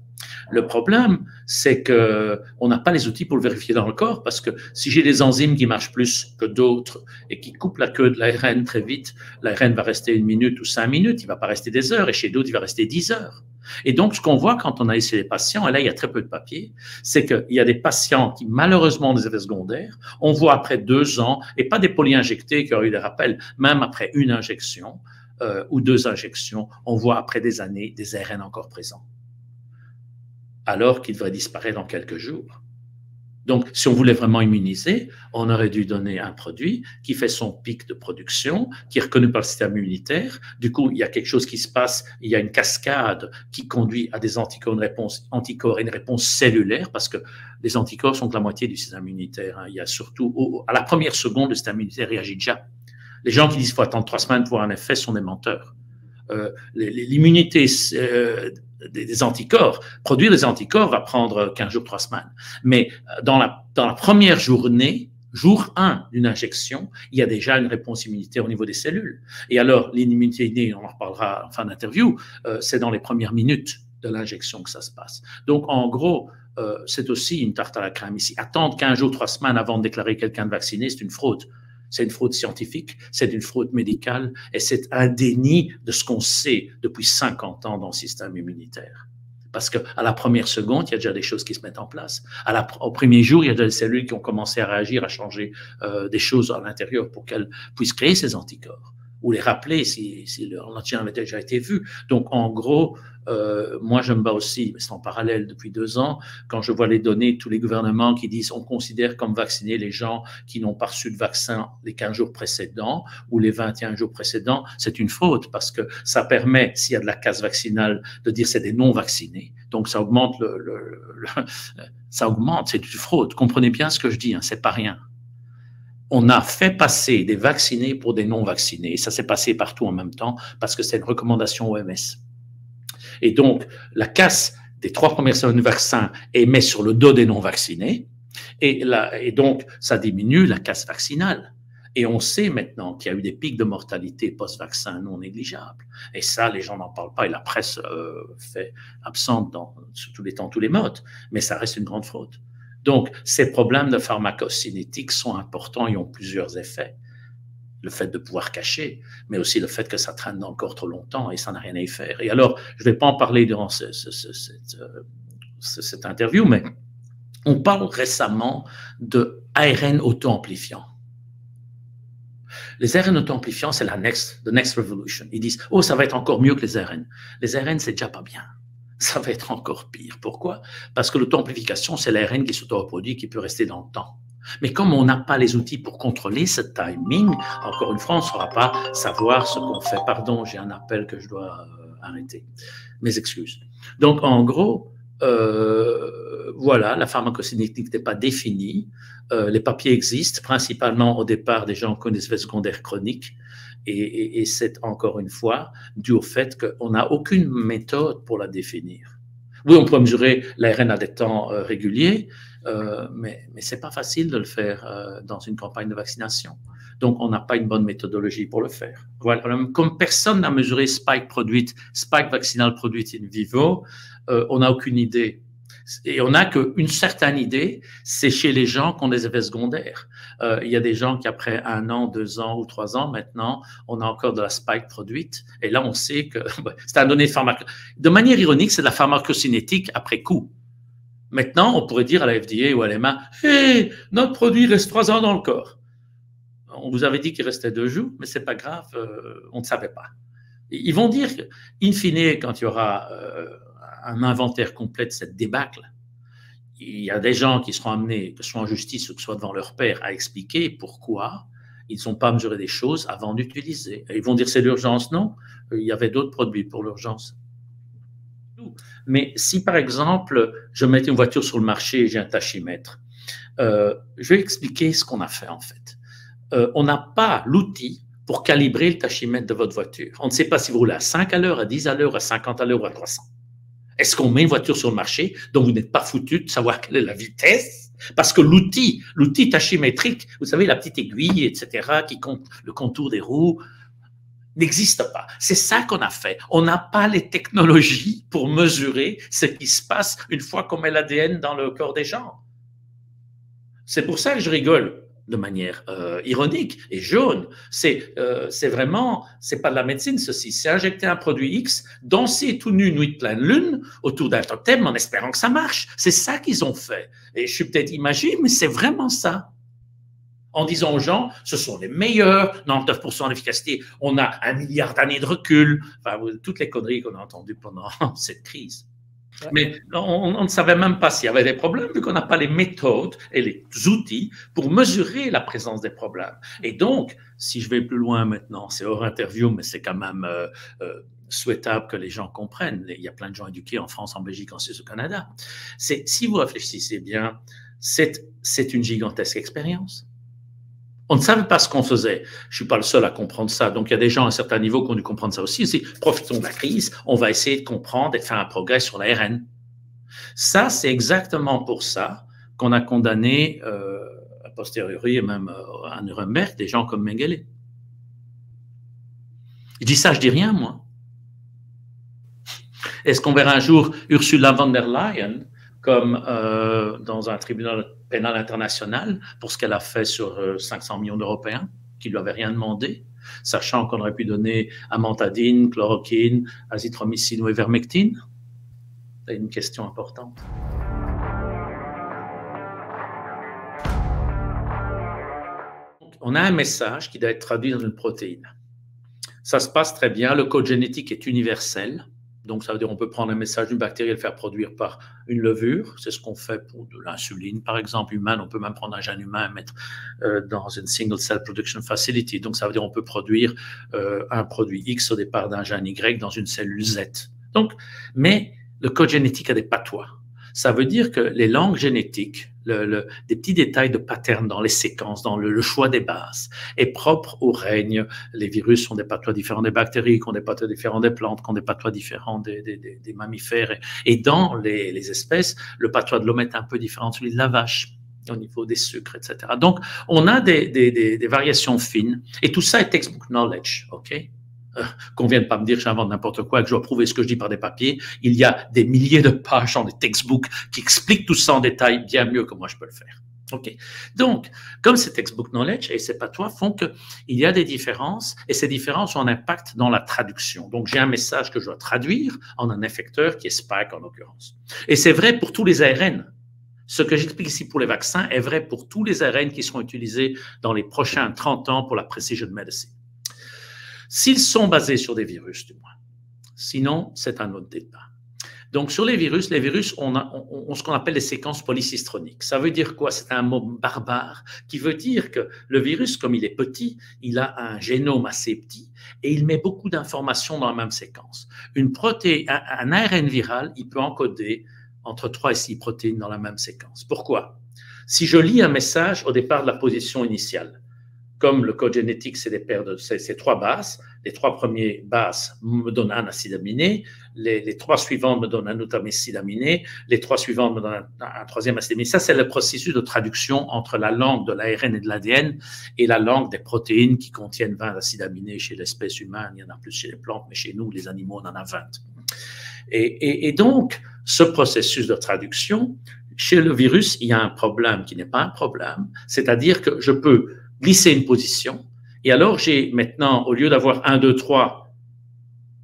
Le problème, c'est qu'on n'a pas les outils pour le vérifier dans le corps parce que si j'ai des enzymes qui marchent plus que d'autres et qui coupent la queue de l'ARN très vite, l'ARN va rester 1 minute ou 5 minutes, il ne va pas rester des heures et chez d'autres, il va rester 10 heures. Et donc, ce qu'on voit quand on a essayé les patients, et là, il y a très peu de papier, c'est qu'il y a des patients qui, malheureusement, ont des effets secondaires. On voit après 2 ans, et pas des polyinjectés qui auraient eu des rappels, même après une injection ou 2 injections, on voit après des années des ARN encore présents, alors qu'il devrait disparaître dans quelques jours. Donc, si on voulait vraiment immuniser, on aurait dû donner un produit qui fait son pic de production, qui est reconnu par le système immunitaire. Du coup, il y a quelque chose qui se passe, il y a une cascade qui conduit à des anticorps, une réponse anticorps et une réponse cellulaire, parce que les anticorps sont que la moitié du système immunitaire. Il y a surtout, à la première seconde, le système immunitaire réagit déjà. Les gens qui disent qu'il faut attendre 3 semaines pour un effet sont des menteurs. L'immunité des anticorps, produire des anticorps va prendre 15 jours, 3 semaines. Mais dans la première journée, jour 1 d'une injection, il y a déjà une réponse immunitaire au niveau des cellules. Et alors, l'immunité innée, on en reparlera en fin d'interview, c'est dans les premières minutes de l'injection que ça se passe. Donc, en gros, c'est aussi une tarte à la crème ici. Attendre 15 jours, 3 semaines avant de déclarer quelqu'un de vacciné, c'est une fraude. C'est une fraude scientifique, c'est une fraude médicale et c'est un déni de ce qu'on sait depuis 50 ans dans le système immunitaire. Parce qu'à la première seconde, il y a déjà des choses qui se mettent en place. Au premier jour, il y a déjà des cellules qui ont commencé à réagir, à changer des choses à l'intérieur pour qu'elles puissent créer ces anticorps ou les rappeler si leur entretien avait déjà été vu. Donc, en gros, moi, je me bats aussi, mais c'est en parallèle depuis 2 ans, quand je vois les données de tous les gouvernements qui disent on considère comme vaccinés les gens qui n'ont pas reçu de vaccin les 15 jours précédents ou les 21 jours précédents, c'est une faute parce que ça permet, s'il y a de la casse vaccinale, de dire c'est des non-vaccinés. Donc, ça augmente ça augmente, c'est une fraude. Comprenez bien ce que je dis, hein, c'est pas rien. On a fait passer des vaccinés pour des non-vaccinés. Et ça s'est passé partout en même temps parce que c'est une recommandation OMS. Et donc, la casse des 3 premières semaines de vaccin est mise sur le dos des non-vaccinés. Et donc, ça diminue la casse vaccinale. Et on sait maintenant qu'il y a eu des pics de mortalité post-vaccin non négligeables. Et ça, les gens n'en parlent pas et la presse fait absente sur tous les temps, tous les modes. Mais ça reste une grande fraude. Donc, ces problèmes de pharmacocinétique sont importants et ont plusieurs effets. Le fait de pouvoir cacher, mais aussi le fait que ça traîne dans le corps trop longtemps et ça n'a rien à y faire. Et alors, je ne vais pas en parler durant cette interview, mais on parle récemment de ARN auto-amplifiant. Les ARN auto-amplifiants, c'est the next revolution. Ils disent, oh, ça va être encore mieux que les ARN. Les ARN, c'est déjà pas bien. Ça va être encore pire. Pourquoi? Parce que l'auto-amplification, c'est l'ARN qui s'auto-reproduit, qui peut rester dans le temps. Mais comme on n'a pas les outils pour contrôler ce timing, encore une fois, on ne saura pas savoir ce qu'on fait. Pardon, j'ai un appel que je dois arrêter. Mes excuses. Donc, en gros, voilà, la pharmacocinétique n'est pas définie. Les papiers existent, principalement au départ des gens qui ont des effets secondaires chroniques. Et c'est encore une fois dû au fait qu'on n'a aucune méthode pour la définir. Oui, on peut mesurer l'ARN à des temps réguliers, mais ce n'est pas facile de le faire dans une campagne de vaccination. Donc, on n'a pas une bonne méthodologie pour le faire. Voilà. Comme personne n'a mesuré spike vaccinal produite in vivo, on n'a aucune idée. Et on n'a qu'une certaine idée, c'est chez les gens qui ont des effets secondaires. Il y a des gens qui, après 1 an, 2 ans ou 3 ans, maintenant, on a encore de la spike produite. Et là, on sait que c'est un donné de manière ironique, c'est de la pharmacocinétique après coup. Maintenant, on pourrait dire à la FDA ou à l'EMA, hey, notre produit reste 3 ans dans le corps. On vous avait dit qu'il restait 2 jours, mais c'est pas grave, on ne savait pas. Ils vont dire, in fine, quand il y aura un inventaire complet de cette débâcle, il y a des gens qui seront amenés, que ce soit en justice ou que ce soit devant leur père, à expliquer pourquoi ils n'ont pas mesuré des choses avant d'utiliser. Ils vont dire c'est l'urgence, non, il y avait d'autres produits pour l'urgence. Mais si par exemple, je mettais une voiture sur le marché et j'ai un tachymètre, je vais expliquer ce qu'on a fait en fait. On n'a pas l'outil pour calibrer le tachymètre de votre voiture. On ne sait pas si vous roulez à 5 à l'heure, à 10 à l'heure, à 50 à l'heure ou à 300. Est-ce qu'on met une voiture sur le marché dont vous n'êtes pas foutu de savoir quelle est la vitesse? Parce que l'outil tachymétrique, vous savez, la petite aiguille, etc., qui compte le contour des roues, n'existe pas. C'est ça qu'on a fait. On n'a pas les technologies pour mesurer ce qui se passe une fois qu'on met l'ADN dans le corps des gens. C'est pour ça que je rigole de manière ironique et jaune. C'est vraiment, c'est pas de la médecine ceci, c'est injecter un produit X, danser tout nu, nuit de pleine lune, autour d'un totem en espérant que ça marche. C'est ça qu'ils ont fait. Et je suis peut-être imagé, mais c'est vraiment ça. En disant aux gens, ce sont les meilleurs, 99% d'efficacité, on a 1 milliard d'années de recul, enfin, toutes les conneries qu'on a entendues pendant cette crise. Ouais. Mais on ne savait même pas s'il y avait des problèmes, vu qu'on n'a pas les méthodes et les outils pour mesurer la présence des problèmes. Et donc, si je vais plus loin maintenant, c'est hors interview, mais c'est quand même souhaitable que les gens comprennent. Il y a plein de gens éduqués en France, en Belgique, en Suisse, au Canada. Si vous réfléchissez bien, c'est une gigantesque expérience. On ne savait pas ce qu'on faisait. Je ne suis pas le seul à comprendre ça. Donc, il y a des gens à un certain niveau qui ont dû comprendre ça aussi. Profitons de la crise, on va essayer de comprendre et de faire un progrès sur l'ARN. Ça, c'est exactement pour ça qu'on a condamné, a posteriori et même à Nuremberg, des gens comme Mengele. Je dis ça, je dis rien, moi. Est-ce qu'on verra un jour Ursula von der Leyen comme dans un tribunal pénal international pour ce qu'elle a fait sur 500 millions d'Européens qui ne lui avaient rien demandé, sachant qu'on aurait pu donner amantadine, chloroquine, azithromycine ou ivermectine? C'est une question importante. On a un message qui doit être traduit dans une protéine. Ça se passe très bien, le code génétique est universel. Donc, ça veut dire qu'on peut prendre un message d'une bactérie et le faire produire par une levure. C'est ce qu'on fait pour de l'insuline, par exemple, humaine. On peut même prendre un gène humain et mettre dans une Single Cell Production Facility. Donc, ça veut dire qu'on peut produire un produit X au départ d'un gène Y dans une cellule Z. Donc, mais le code génétique a des patois. Ça veut dire que les langues génétiques, des petits détails de pattern dans les séquences, dans le choix des bases, est propre au règne. Les virus ont des patois différents des bactéries, qui ont des patois différents des plantes, qui ont des patois différents des mammifères. Et dans les espèces, le patois de l'homme est un peu différent de celui de la vache au niveau des sucres, etc. Donc, on a des variations fines. Et tout ça est textbook knowledge, OK? Qu'on ne vienne pas me dire que j'invente n'importe quoi, que je dois prouver ce que je dis par des papiers. Il y a des milliers de pages dans des textbooks qui expliquent tout ça en détail bien mieux que moi je peux le faire. Okay. Donc, comme ces textbook knowledge et ces patois font qu'il y a des différences et ces différences ont un impact dans la traduction. Donc, j'ai un message que je dois traduire en un effecteur qui est spike en l'occurrence. Et c'est vrai pour tous les ARN. Ce que j'explique ici pour les vaccins est vrai pour tous les ARN qui seront utilisés dans les prochains 30 ans pour la precision medicine. S'ils sont basés sur des virus, du moins. Sinon, c'est un autre débat. Donc, sur les virus, ont ce qu'on appelle les séquences polycistroniques. Ça veut dire quoi? C'est un mot barbare qui veut dire que le virus, comme il est petit, il a un génome assez petit et il met beaucoup d'informations dans la même séquence. Un ARN viral, il peut encoder entre 3 et 6 protéines dans la même séquence. Pourquoi? Si je lis un message au départ de la position initiale, comme le code génétique, c'est des paires de ces 3 bases. Les 3 premières bases me donnent un acide aminé, les 3 suivantes me donnent un autre acide aminé, les 3 suivantes me donnent un troisième acide aminé. Ça, c'est le processus de traduction entre la langue de l'ARN et de l'ADN et la langue des protéines qui contiennent 20 acides aminés. Chez l'espèce humaine, il y en a plus chez les plantes, mais chez nous, les animaux, on en a 20. Et donc, ce processus de traduction, chez le virus, il y a un problème qui n'est pas un problème, c'est-à-dire que je peux glisser une position, et alors j'ai maintenant, au lieu d'avoir 1, 2, 3,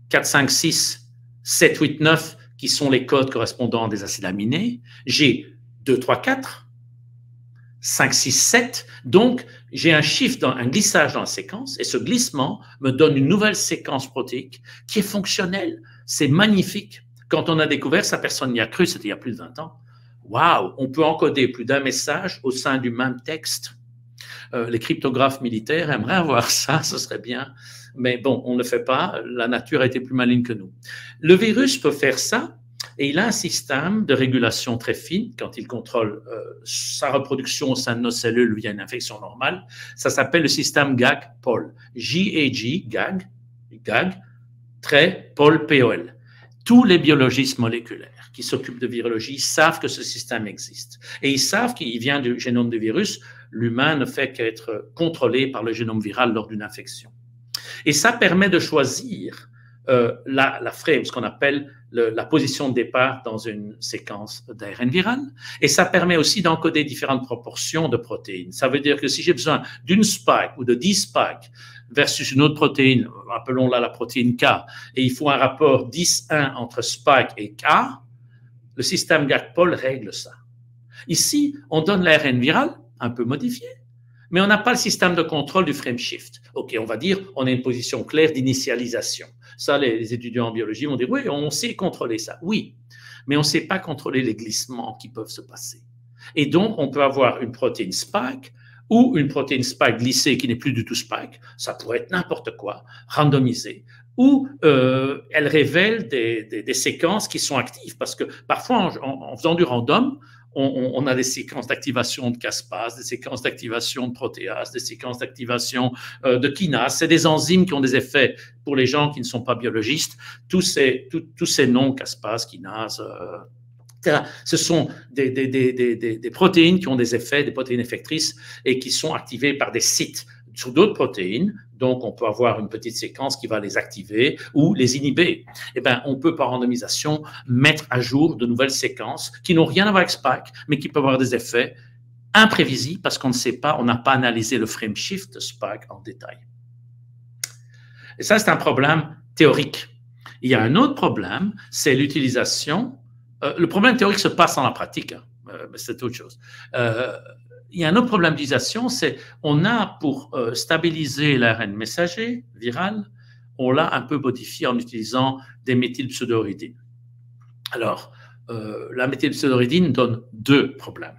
4, 5, 6, 7, 8, 9, qui sont les codes correspondants des acides aminés, j'ai 2, 3, 4, 5, 6, 7, donc j'ai un shift, un glissage dans la séquence, et ce glissement me donne une nouvelle séquence protéique qui est fonctionnelle. C'est magnifique. Quand on a découvert ça, personne n'y a cru, c'était il y a plus de 20 ans. Waouh, on peut encoder plus d'un message au sein du même texte. Les cryptographes militaires aimeraient avoir ça, ce serait bien. Mais bon, on ne le fait pas. La nature a été plus maligne que nous. Le virus peut faire ça et il a un système de régulation très fine quand il contrôle sa reproduction au sein de nos cellules via une infection normale. Ça s'appelle le système GAG-POL. J-A-G, GAG, POL, P-O-L. Tous les biologistes moléculaires qui s'occupent de virologie savent que ce système existe. Et ils savent qu'il vient du génome du virus. L'humain ne fait qu'être contrôlé par le génome viral lors d'une infection. Et ça permet de choisir la frame, ce qu'on appelle la position de départ dans une séquence d'ARN viral. Et ça permet aussi d'encoder différentes proportions de protéines. Ça veut dire que si j'ai besoin d'une spike ou de 10 spikes versus une autre protéine, appelons-la la protéine K, et il faut un rapport 10-1 entre spike et K, le système GAG-POL règle ça. Ici, on donne l'ARN viral, un peu modifié, mais on n'a pas le système de contrôle du frame shift. OK, on va dire, on a une position claire d'initialisation. Ça, les étudiants en biologie vont dire, oui, on sait contrôler ça. Oui, mais on ne sait pas contrôler les glissements qui peuvent se passer. Et donc, on peut avoir une protéine spike ou une protéine spike glissée qui n'est plus du tout spike, ça pourrait être n'importe quoi, randomisée, ou elle révèle des séquences qui sont actives, parce que parfois, en faisant du random, on a des séquences d'activation de caspase, des séquences d'activation de protéase, des séquences d'activation de kinase. C'est des enzymes qui ont des effets pour les gens qui ne sont pas biologistes. Tous ces noms, caspase, kinase, ce sont des protéines qui ont des effets, des protéines effectrices et qui sont activées par des sites sur d'autres protéines. Donc, on peut avoir une petite séquence qui va les activer ou les inhiber. Eh bien, on peut, par randomisation, mettre à jour de nouvelles séquences qui n'ont rien à voir avec Spike, mais qui peuvent avoir des effets imprévisibles parce qu'on ne sait pas, on n'a pas analysé le frame shift de Spike en détail. Et ça, c'est un problème théorique. Il y a un autre problème, c'est l'utilisation. Le problème théorique se passe en la pratique, hein, mais c'est autre chose. Il y a un autre problème d'utilisation, c'est on a pour stabiliser l'ARN messager viral, on l'a un peu modifié en utilisant des méthylpseudouridines. Alors, la méthylpseudouridine donne deux problèmes.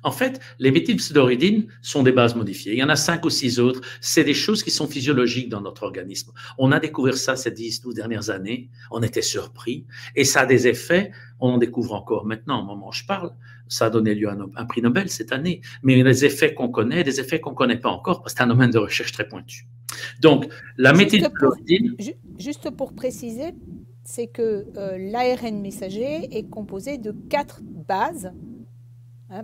En fait, les méthylpseudouridines sont des bases modifiées. Il y en a 5 ou 6 autres. C'est des choses qui sont physiologiques dans notre organisme. On a découvert ça ces 10-12 dernières années. On était surpris. Et ça a des effets. On en découvre encore maintenant, au moment où je parle. Ça a donné lieu à un prix Nobel cette année. Mais il y a des effets qu'on connaît, des effets qu'on ne connaît pas encore, parce que c'est un domaine de recherche très pointu. Donc, la méthylpseudouridine... Juste pour préciser, c'est que l'ARN messager est composé de 4 bases.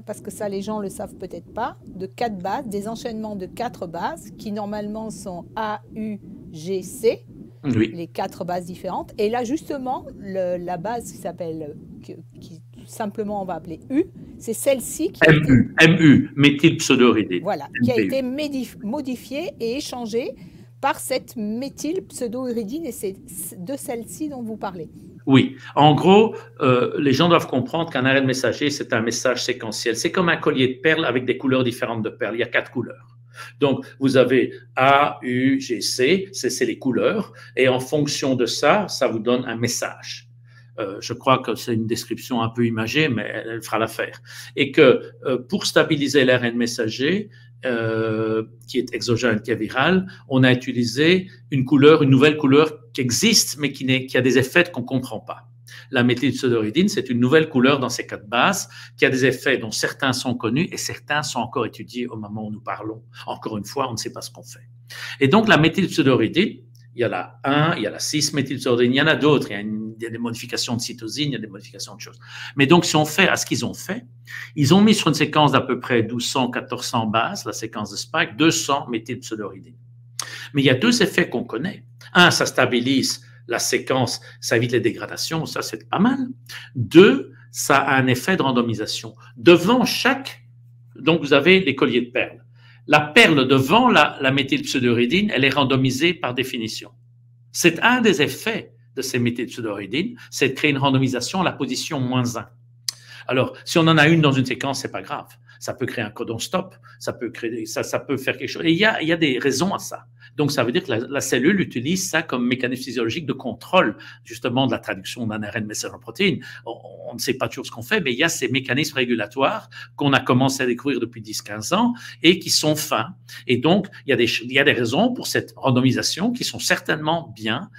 Parce que ça, les gens ne le savent peut-être pas, de 4 bases, des enchaînements de 4 bases qui normalement sont A, U, G, C, oui. Les 4 bases différentes. Et là, justement, la base qui s'appelle, qui simplement on va appeler U, c'est celle-ci qui MU, méthylpseudouridine. Voilà, qui a été modifiée et échangée par cette méthylpseudouridine, et c'est de celle-ci dont vous parlez. Oui, en gros, les gens doivent comprendre qu'un ARN messager, c'est un message séquentiel. C'est comme un collier de perles avec des couleurs différentes de perles. Il y a 4 couleurs. Donc, vous avez A, U, G, C, c'est les couleurs. Et en fonction de ça, ça vous donne un message. Je crois que c'est une description un peu imagée, mais elle fera l'affaire. Et que pour stabiliser l'ARN messager, qui est exogène, qui est viral, on a utilisé une nouvelle couleur qui existe, mais qui a des effets qu'on ne comprend pas. La méthylpséudorythine, c'est une nouvelle couleur dans ces 4 bases qui a des effets dont certains sont connus et certains sont encore étudiés au moment où nous parlons. Encore une fois, on ne sait pas ce qu'on fait. Et donc, la méthylpséudorythine, il y a la 1, il y a la 6-méthylpséudorythine, il y en a d'autres, il y a des modifications de cytosine, il y a des modifications de choses. Mais donc, si on fait à ce qu'ils ont fait, ils ont mis sur une séquence d'à peu près 1200-1400 bases, la séquence de Spike, 200 méthylpséudorythine. Mais il y a 2 effets qu'on connaît. Un, ça stabilise la séquence, ça évite les dégradations, ça c'est pas mal. 2, ça a un effet de randomisation. Devant chaque, donc vous avez les colliers de perles. La perle devant la méthylpséudorythine, elle est randomisée par définition. C'est un des effets de ces méthylpséudorythines, c'est de créer une randomisation à la position -1. Alors, si on en a une dans une séquence, c'est pas grave. Ça peut créer un codon stop, ça peut faire quelque chose. Et il y a des raisons à ça. Donc, ça veut dire que la cellule utilise ça comme mécanisme physiologique de contrôle, justement, de la traduction d'un ARN messenger en protéines. On ne sait pas toujours ce qu'on fait, mais il y a ces mécanismes régulatoires qu'on a commencé à découvrir depuis 10-15 ans et qui sont fins. Et donc, il y a des raisons pour cette randomisation qui sont certainement bien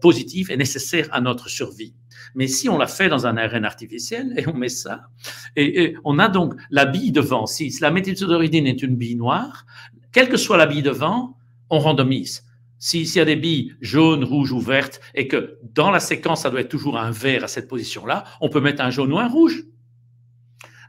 positives et nécessaires à notre survie. Mais si on l'a fait dans un ARN artificiel et on met ça, et on a donc la bille devant. Si la méthylpséudorythine est une bille noire, quelle que soit la bille devant, on randomise. S'il y a des billes jaunes, rouges ou vertes et que dans la séquence, ça doit être toujours un vert à cette position-là, on peut mettre un jaune ou un rouge.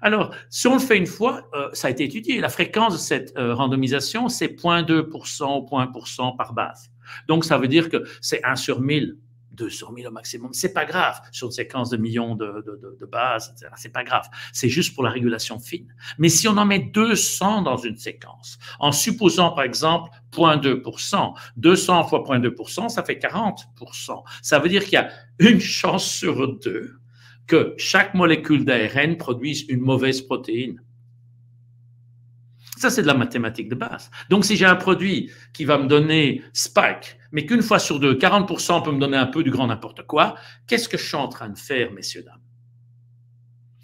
Alors, si on le fait une fois, ça a été étudié. La fréquence de cette randomisation, c'est 0,2% ou 0,1% par base. Donc, ça veut dire que c'est 1 sur 1000. 2 sur 1000 au maximum. C'est pas grave sur une séquence de millions de bases, etc. C'est pas grave. C'est juste pour la régulation fine. Mais si on en met 200 dans une séquence, en supposant par exemple 0,2%, 200 fois 0,2%, ça fait 40%. Ça veut dire qu'il y a une chance sur 2 que chaque molécule d'ARN produise une mauvaise protéine. Ça, c'est de la mathématique de base. Donc, si j'ai un produit qui va me donner Spike, mais qu'une fois sur 2, 40% peut me donner un peu du grand n'importe quoi, qu'est-ce que je suis en train de faire, messieurs, dames?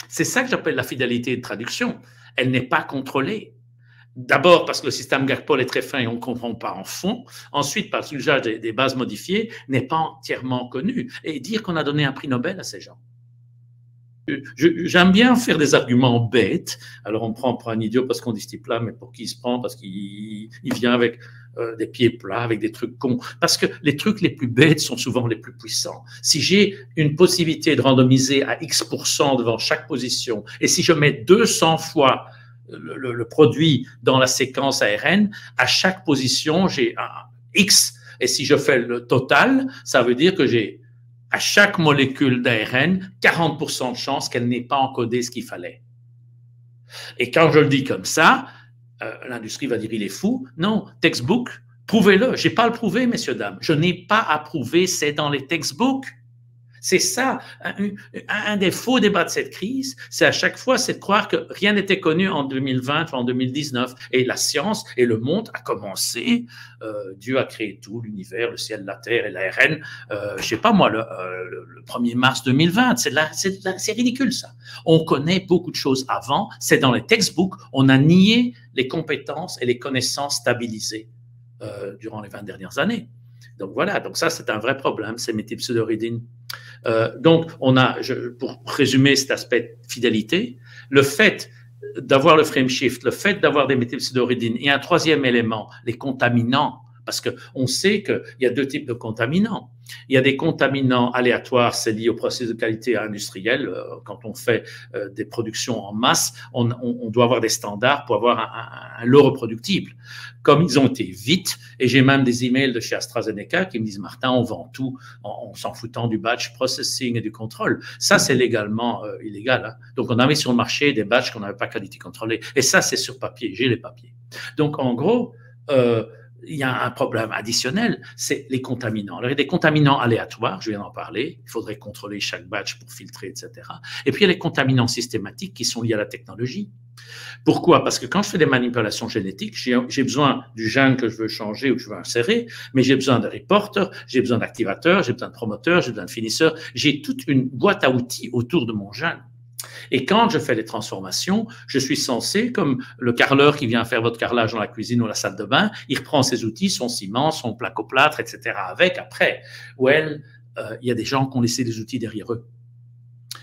C'est ça que j'appelle la fidélité de traduction. Elle n'est pas contrôlée. D'abord parce que le système GAC-Pol est très fin et on ne comprend pas en fond. Ensuite, parce que l'usage des bases modifiées n'est pas entièrement connu. Et dire qu'on a donné un prix Nobel à ces gens. J'aime bien faire des arguments bêtes. Alors, on me prend pour un idiot parce qu'on dit ce type-là, mais pour qui il se prend? Parce qu'il vient avec des pieds plats, avec des trucs cons. Parce que les trucs les plus bêtes sont souvent les plus puissants. Si j'ai une possibilité de randomiser à X% devant chaque position, et si je mets 200 fois le produit dans la séquence ARN, à chaque position, j'ai un X. Et si je fais le total, ça veut dire que j'ai à chaque molécule d'ARN, 40% de chance qu'elle n'ait pas encodé ce qu'il fallait. Et quand je le dis comme ça, l'industrie va dire il est fou. Non, textbook, prouvez-le. Je n'ai pas à le prouver, messieurs, dames. Je n'ai pas à prouver, c'est dans les textbooks. C'est ça, un des faux débats de cette crise, c'est à chaque fois, c'est de croire que rien n'était connu en 2020 ou en 2019. Et la science et le monde a commencé, Dieu a créé tout, l'univers, le ciel, la terre et l'ARN, je sais pas moi, le 1er mars 2020, c'est ridicule ça. On connaît beaucoup de choses avant, c'est dans les textbooks, on a nié les compétences et les connaissances stabilisées durant les 20 dernières années. Donc voilà, donc ça c'est un vrai problème, ces méthylpséudorythine. Donc on a, pour résumer cet aspect fidélité, le fait d'avoir le frame shift, le fait d'avoir des méthylpséudorythine et un troisième élément, les contaminants, parce qu'on sait qu'il y a 2 types de contaminants. Il y a des contaminants aléatoires, c'est lié au processus de qualité industriel. Quand on fait des productions en masse, on doit avoir des standards pour avoir un lot reproductible. Comme ils ont été vite, et j'ai même des emails de chez AstraZeneca qui me disent « Martin, on vend tout en s'en foutant du batch processing et du contrôle. » Ça, c'est légalement illégal. Hein. Donc, on a mis sur le marché des batchs qu'on n'avait pas qualité contrôlée. Et ça, c'est sur papier. J'ai les papiers. Donc, en gros, il y a un problème additionnel, c'est les contaminants. Alors, il y a des contaminants aléatoires, je viens d'en parler, il faudrait contrôler chaque batch pour filtrer, etc. Et puis, il y a les contaminants systématiques qui sont liés à la technologie. Pourquoi? Parce que quand je fais des manipulations génétiques, j'ai besoin du gène que je veux changer ou que je veux insérer, mais j'ai besoin de reporters, j'ai besoin d'activateurs, j'ai besoin de promoteurs, j'ai besoin de finisseurs, j'ai toute une boîte à outils autour de mon gène. Et quand je fais les transformations, je suis censé, comme le carreleur qui vient faire votre carrelage dans la cuisine ou la salle de bain, il reprend ses outils, son ciment, son placoplâtre, etc. avec après, ou elle, il y a des gens qui ont laissé des outils derrière eux.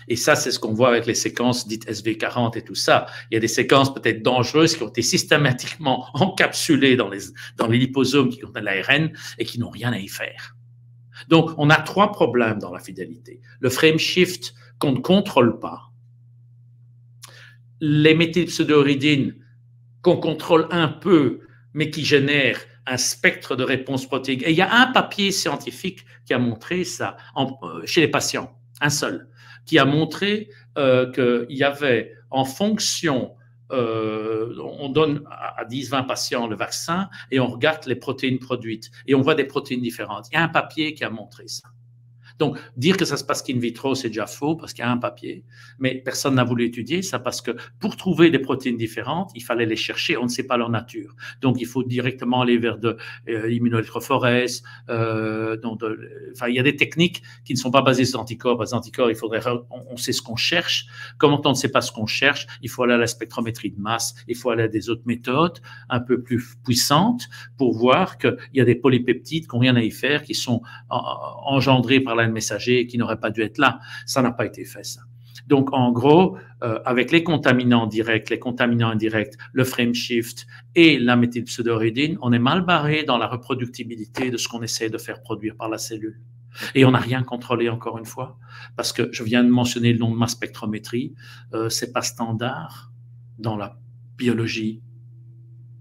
Et ça, c'est ce qu'on voit avec les séquences dites SV40 et tout ça. Il y a des séquences peut-être dangereuses qui ont été systématiquement encapsulées dans les liposomes qui contiennent l'ARN et qui n'ont rien à y faire. Donc, on a 3 problèmes dans la fidélité. Le frame shift qu'on ne contrôle pas. Les méthylpseudouridines qu'on contrôle un peu, mais qui génèrent un spectre de réponse protéique. Et il y a un papier scientifique qui a montré ça chez les patients, un seul, qui a montré qu'il y avait en fonction, on donne à 10-20 patients le vaccin et on regarde les protéines produites et on voit des protéines différentes. Il y a un papier qui a montré ça. Donc, dire que ça se passe in vitro, c'est déjà faux parce qu'il y a un papier, mais personne n'a voulu étudier ça parce que pour trouver des protéines différentes, il fallait les chercher, on ne sait pas leur nature. Donc, il faut directement aller vers de l'immunoélectrophorèse. Enfin, il y a des techniques qui ne sont pas basées sur anticorps. Les anticorps, on sait ce qu'on cherche. Comme on ne sait pas ce qu'on cherche, il faut aller à la spectrométrie de masse, il faut aller à des autres méthodes un peu plus puissantes pour voir qu'il y a des polypeptides qui n'ont rien à y faire, qui sont engendrés par la messager qui n'aurait pas dû être là. Ça n'a pas été fait, ça. Donc, en gros, avec les contaminants directs, les contaminants indirects, le frame shift et la méthylpseudouridine, on est mal barré dans la reproductibilité de ce qu'on essaie de faire produire par la cellule. Et on n'a rien contrôlé, encore une fois, parce que je viens de mentionner le nom de ma spectrométrie. C'est pas standard dans la biologie.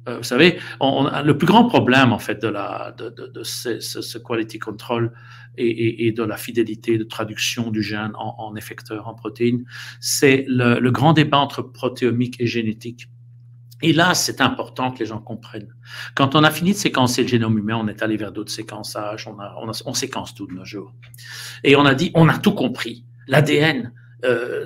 Vous savez, le plus grand problème, en fait, de ce quality control et de la fidélité de traduction du gène en effecteur, en protéines, c'est le grand débat entre protéomique et génétique. Et là, c'est important que les gens comprennent. Quand on a fini de séquencer le génome humain, on est allé vers d'autres séquençages, on séquence tout de nos jours. Et on a dit, on a tout compris. L'ADN,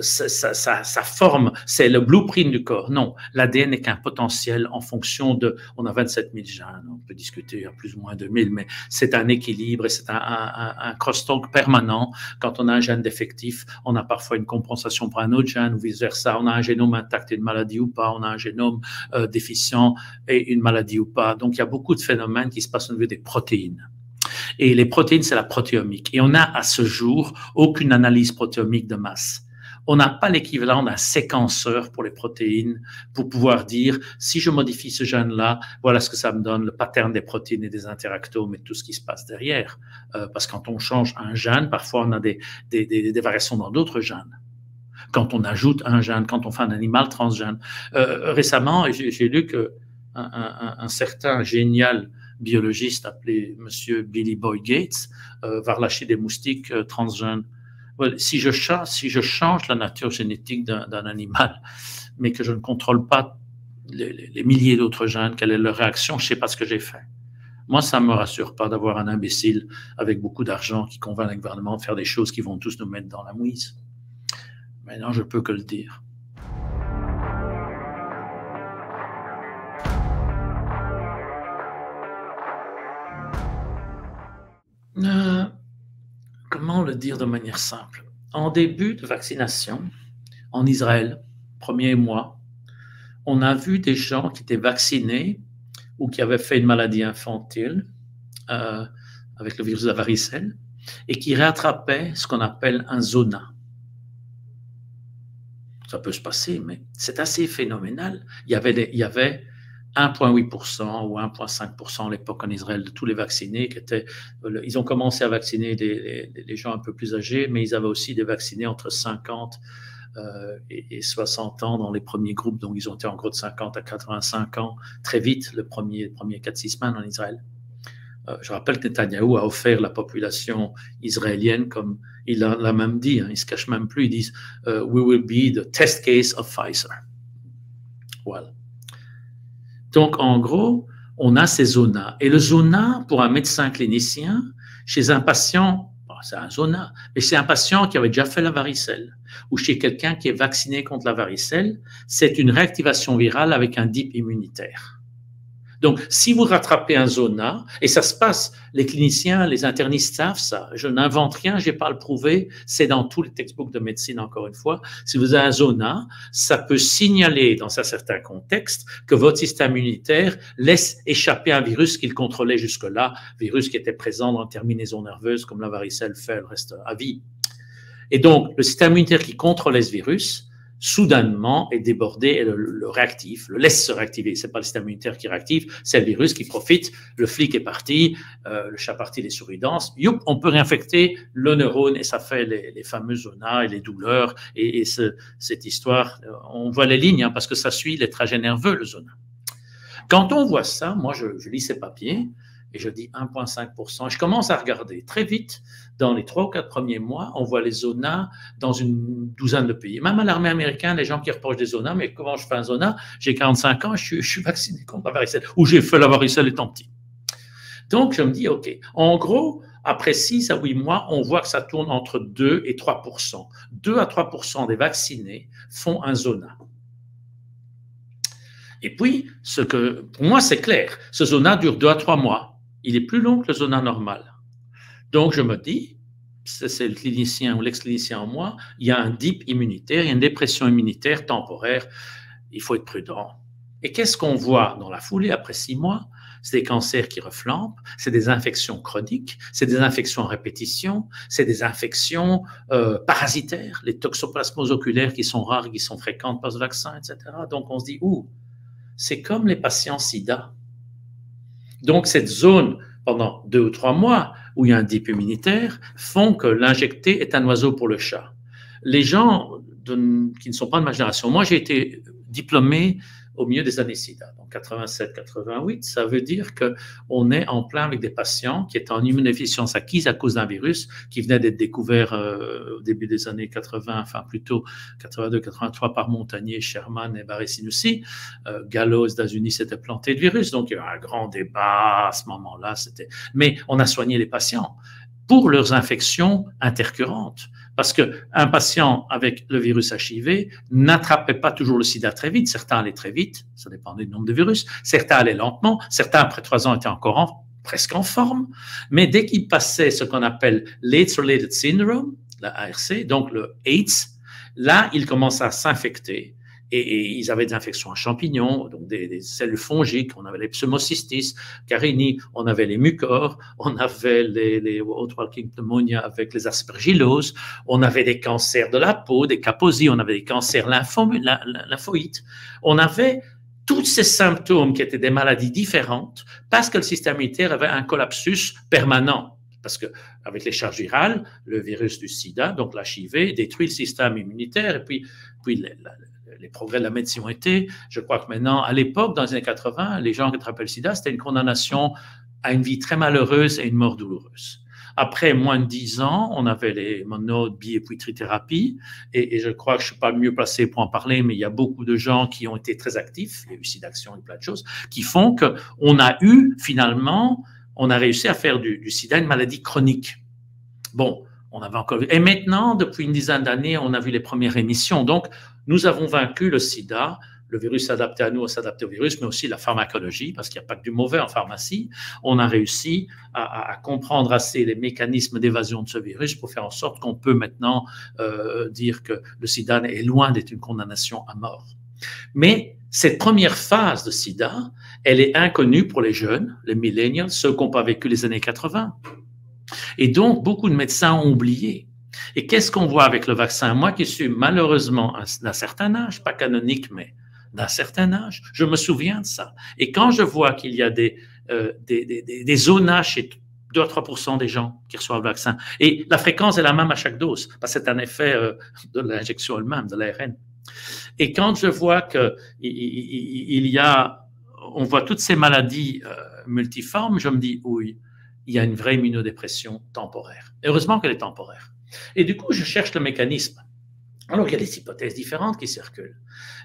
sa forme, c'est le blueprint du corps. Non, l'ADN n'est qu'un potentiel en fonction de, on a 27 000 gènes, on peut discuter à plus ou moins 2000, mais c'est un équilibre et c'est un crosstalk permanent. Quand on a un gène défectif, on a parfois une compensation pour un autre gène ou vice-versa. On a un génome intact et une maladie ou pas, on a un génome déficient et une maladie ou pas. Donc, il y a beaucoup de phénomènes qui se passent au niveau des protéines. Et les protéines, c'est la protéomique. Et on n'a à ce jour aucune analyse protéomique de masse. On n'a pas l'équivalent d'un séquenceur pour les protéines pour pouvoir dire, si je modifie ce gène-là, voilà ce que ça me donne, le pattern des protéines et des interactomes et tout ce qui se passe derrière. Parce que quand on change un gène, parfois on a des variations dans d'autres gènes. Quand on ajoute un gène, quand on fait un animal transgène. Récemment, j'ai lu qu'un certain génial biologiste appelé Monsieur Billy Boy Gates va relâcher des moustiques transgènes. Si je change la nature génétique d'un animal, mais que je ne contrôle pas les milliers d'autres gènes, quelle est leur réaction, je ne sais pas ce que j'ai fait. Moi, ça ne me rassure pas d'avoir un imbécile avec beaucoup d'argent qui convainc le gouvernement de faire des choses qui vont tous nous mettre dans la mouise. Maintenant, je ne peux que le dire. Comment le dire de manière simple? En début de vaccination, en Israël, premier mois, on a vu des gens qui étaient vaccinés ou qui avaient fait une maladie infantile avec le virus de la varicelle et qui rattrapaient ce qu'on appelle un zona. Ça peut se passer, mais c'est assez phénoménal. Il y avait 1,8% ou 1,5% à l'époque en Israël de tous les vaccinés qui étaient. Ils ont commencé à vacciner les gens un peu plus âgés, mais ils avaient aussi des vaccinés entre 50 et 60 ans dans les premiers groupes. Donc, ils ont été en gros de 50 à 85 ans très vite, le premier 4-6 semaines en Israël. Je rappelle que Netanyahou a offert la population israélienne, comme il l'a même dit, il ne se cache même plus, ils disent « We will be the test case of Pfizer ». Voilà. Donc, en gros, on a ces zonas. Et le zona, pour un médecin clinicien, chez un patient, c'est un zona, mais c'est un patient qui avait déjà fait la varicelle, ou chez quelqu'un qui est vacciné contre la varicelle, c'est une réactivation virale avec un dip immunitaire. Donc, si vous rattrapez un zona, et ça se passe, les cliniciens, les internistes savent ça, je n'invente rien, je n'ai pas à le prouver, c'est dans tous les textbooks de médecine, encore une fois. Si vous avez un zona, ça peut signaler, dans un certain contexte, que votre système immunitaire laisse échapper un virus qu'il contrôlait jusque-là, virus qui était présent dans la terminaison nerveuse, comme la varicelle fait le reste à vie. Et donc, le système immunitaire qui contrôlait ce virus, soudainement est débordé et le réactif, le laisse se réactiver. C'est pas le système immunitaire qui réactive, c'est le virus qui profite. Le flic est parti, le chat parti, les souris dansent. Youp, on peut réinfecter le neurone et ça fait les fameux zonas et les douleurs. Et cette histoire, on voit les lignes hein, parce que ça suit les trajets nerveux, le zona. Quand on voit ça, moi je lis ces papiers et je dis 1,5%. Je commence à regarder très vite. Dans les 3 ou 4 premiers mois, on voit les zonas dans une douzaine de pays. Même à l'armée américaine, les gens qui reprochent des zonas, mais comment je fais un zona? J'ai 45 ans, je suis vacciné contre la varicelle, ou j'ai fait la varicelle étant petit. Donc, je me dis, OK, en gros, après 6 à 8 mois, on voit que ça tourne entre 2 et 3%. 2 à 3% des vaccinés font un zona. Et puis, pour moi, c'est clair, ce zona dure 2 à 3 mois. Il est plus long que le zona normal. Donc, je me dis, c'est le clinicien ou l'ex-clinicien en moi, il y a un dip immunitaire, il y a une dépression immunitaire temporaire, il faut être prudent. Et qu'est-ce qu'on voit dans la foulée après 6 mois? C'est des cancers qui reflampent, c'est des infections chroniques, c'est des infections en répétition, c'est des infections parasitaires, les toxoplasmoses oculaires qui sont rares, qui sont fréquentes post-vaccin, etc. Donc, on se dit, c'est comme les patients SIDA. Donc, cette zone, pendant 2 ou 3 mois, où il y a un dip immunitaire, font que l'injecté est un oiseau pour le chat. Les gens qui ne sont pas de ma génération, moi j'ai été diplômé au milieu des années SIDA, donc 87-88, ça veut dire qu'on est en plein avec des patients qui étaient en immunodéficience acquise à cause d'un virus qui venait d'être découvert au début des années 80, enfin plutôt 82-83 par Montagnier, Sherman et Barré-Sinoussi. Gallo aux États-Unis s'était planté de virus, donc il y a eu un grand débat à ce moment-là. Mais on a soigné les patients pour leurs infections intercurrentes. Parce qu'un patient avec le virus HIV n'attrapait pas toujours le sida très vite. Certains allaient très vite, ça dépendait du nombre de virus. Certains allaient lentement. Certains, après 3 ans, étaient encore presque en forme. Mais dès qu'ils passaient ce qu'on appelle l'AIDS-related syndrome, la ARC, donc le AIDS, là, ils commençaient à s'infecter. Et ils avaient des infections à champignons, donc des cellules fongiques, on avait les pneumocystis, carini, on avait les mucors, on avait les Walking pneumonia avec les aspergilloses, on avait des cancers de la peau, des kaposies, on avait des cancers lymphoïdes, on avait tous ces symptômes qui étaient des maladies différentes parce que le système immunitaire avait un collapsus permanent. Parce qu'avec les charges virales, le virus du sida, donc l'HIV, détruit le système immunitaire et puis les progrès de la médecine ont été, je crois que maintenant, à l'époque, dans les années 80, les gens qui attrapaient le sida, c'était une condamnation à une vie très malheureuse et une mort douloureuse. Après moins de 10 ans, on avait les mono, bi et puis trithérapies, et je crois que je ne suis pas le mieux placé pour en parler, mais il y a beaucoup de gens qui ont été très actifs, il y a eu SIDAction et plein de choses, qui font qu'on a eu, finalement, on a réussi à faire du sida une maladie chronique. Bon, on avait encore vu. Et maintenant, depuis une dizaine d'années, on a vu les premières rémissions. Donc, nous avons vaincu le sida. Le virus s'est adapté à nous, on s'est adapté au virus, mais aussi la pharmacologie, parce qu'il n'y a pas que du mauvais en pharmacie. On a réussi à comprendre assez les mécanismes d'évasion de ce virus pour faire en sorte qu'on peut maintenant dire que le sida est loin d'être une condamnation à mort. Mais cette première phase de sida, elle est inconnue pour les jeunes, les millennials, ceux qui n'ont pas vécu les années 80. Et donc, beaucoup de médecins ont oublié. Et qu'est-ce qu'on voit avec le vaccin? Moi qui suis malheureusement d'un certain âge, pas canonique, mais d'un certain âge, je me souviens de ça. Et quand je vois qu'il y a des zonages chez 2 à 3% des gens qui reçoivent le vaccin, et la fréquence est la même à chaque dose, parce que c'est un effet de l'injection elle-même, de l'ARN. Et quand je vois on voit toutes ces maladies multiformes, je me dis, oui, il y a une vraie immunodépression temporaire. Heureusement qu'elle est temporaire. Et du coup, je cherche le mécanisme. Alors, il y a des hypothèses différentes qui circulent.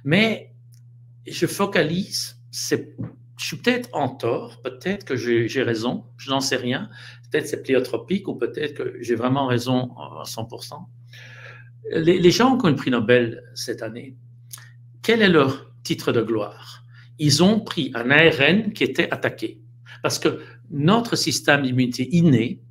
Mais je focalise, je suis peut-être en tort, peut-être que j'ai raison, je n'en sais rien. Peut-être c'est pléiotropique ou peut-être que j'ai vraiment raison à 100%. Les gens qui ont le prix Nobel cette année, quel est leur titre de gloire? ils ont pris un ARN qui était attaqué. Parce que notre système d'immunité inné,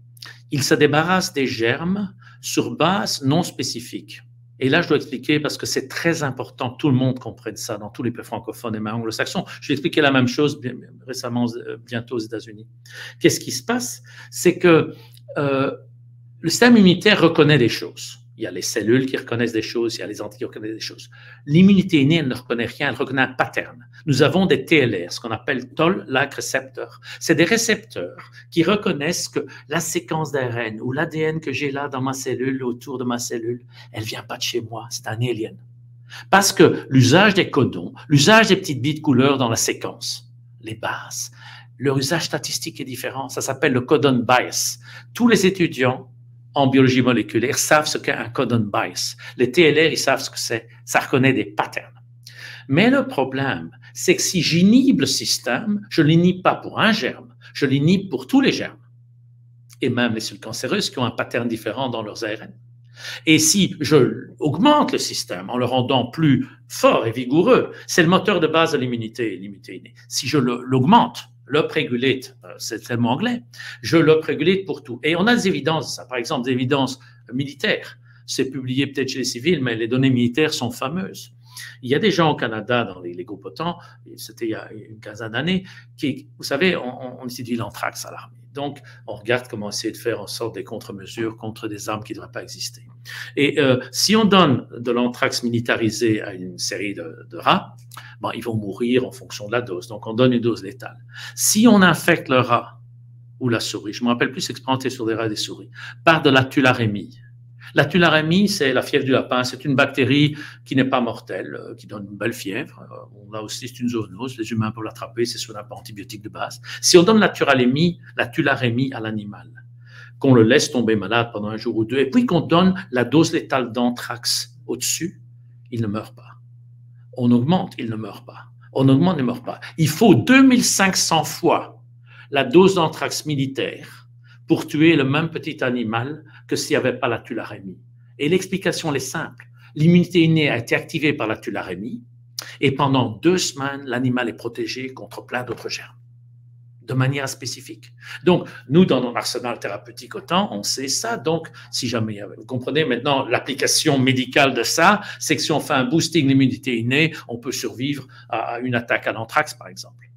il se débarrasse des germes sur base non spécifique. Et là, je dois expliquer parce que c'est très important que tout le monde comprenne ça dans tous les pays francophones et même anglo-saxons. Je vais expliquer la même chose récemment, bientôt aux États-Unis. Qu'est-ce qui se passe? C'est que le système immunitaire reconnaît des choses. Il y a les cellules qui reconnaissent des choses, il y a les anticorps qui reconnaissent des choses. L'immunité innée, elle ne reconnaît rien, elle reconnaît un pattern. Nous avons des TLR, ce qu'on appelle Toll-like récepteurs. C'est des récepteurs qui reconnaissent que la séquence d'ARN ou l'ADN que j'ai là dans ma cellule, autour de ma cellule, elle ne vient pas de chez moi, c'est un alien. Parce que l'usage des codons, l'usage des petites billes de couleur dans la séquence, les bases, leur usage statistique est différent. Ça s'appelle le codon bias. Tous les étudiants en biologie moléculaire savent ce qu'est un codon bias. Les TLR, ils savent ce que c'est. Ça reconnaît des patterns. Mais le problème, c'est que si j'inhibe le système, je ne l'inhibe pas pour un germe, je l'inhibe pour tous les germes. Et même les cellules cancéreuses qui ont un pattern différent dans leurs ARN. Et si je augmente le système en le rendant plus fort et vigoureux, c'est le moteur de base de l'immunité innée. Si je l'augmente, l'upregulate, c'est tellement anglais, je l'upregulate pour tout. Et on a des évidences de ça, par exemple des évidences militaires. C'est publié peut-être chez les civils, mais les données militaires sont fameuses. Il y a des gens au Canada, dans les Légaux-Potents, c'était il y a une quinzaine d'années, qui, vous savez, on étudie l'anthrax à l'armée. Donc, on regarde comment essayer de faire en sorte des contre-mesures contre des armes qui ne devraient pas exister. Et si on donne de l'anthrax militarisé à une série de rats, bon, ils vont mourir en fonction de la dose. Donc, on donne une dose létale. Si on infecte le rat ou la souris, je me rappelle plus expérimenté sur des rats et des souris, par de la tularémie. La tularémie, c'est la fièvre du lapin. C'est une bactérie qui n'est pas mortelle, qui donne une belle fièvre. Là aussi, c'est une zoonose. Les humains peuvent l'attraper. C'est sur un antibiotique de base. Si on donne la tularémie à l'animal, qu'on le laisse tomber malade pendant un jour ou deux, et puis qu'on donne la dose létale d'anthrax au-dessus, il ne meurt pas. On augmente, il ne meurt pas. On augmente, il ne meurt pas. Il faut 2500 fois la dose d'anthrax militaire pour tuer le même petit animal que s'il n'y avait pas la tularémie. Et l'explication est simple. L'immunité innée a été activée par la tularémie et pendant 2 semaines, l'animal est protégé contre plein d'autres germes, de manière spécifique. Donc, nous, dans notre arsenal thérapeutique autant, on sait ça. Donc, si jamais, vous comprenez maintenant, l'application médicale de ça, c'est que si on fait un boosting de l'immunité innée, on peut survivre à une attaque à l'anthrax, par exemple.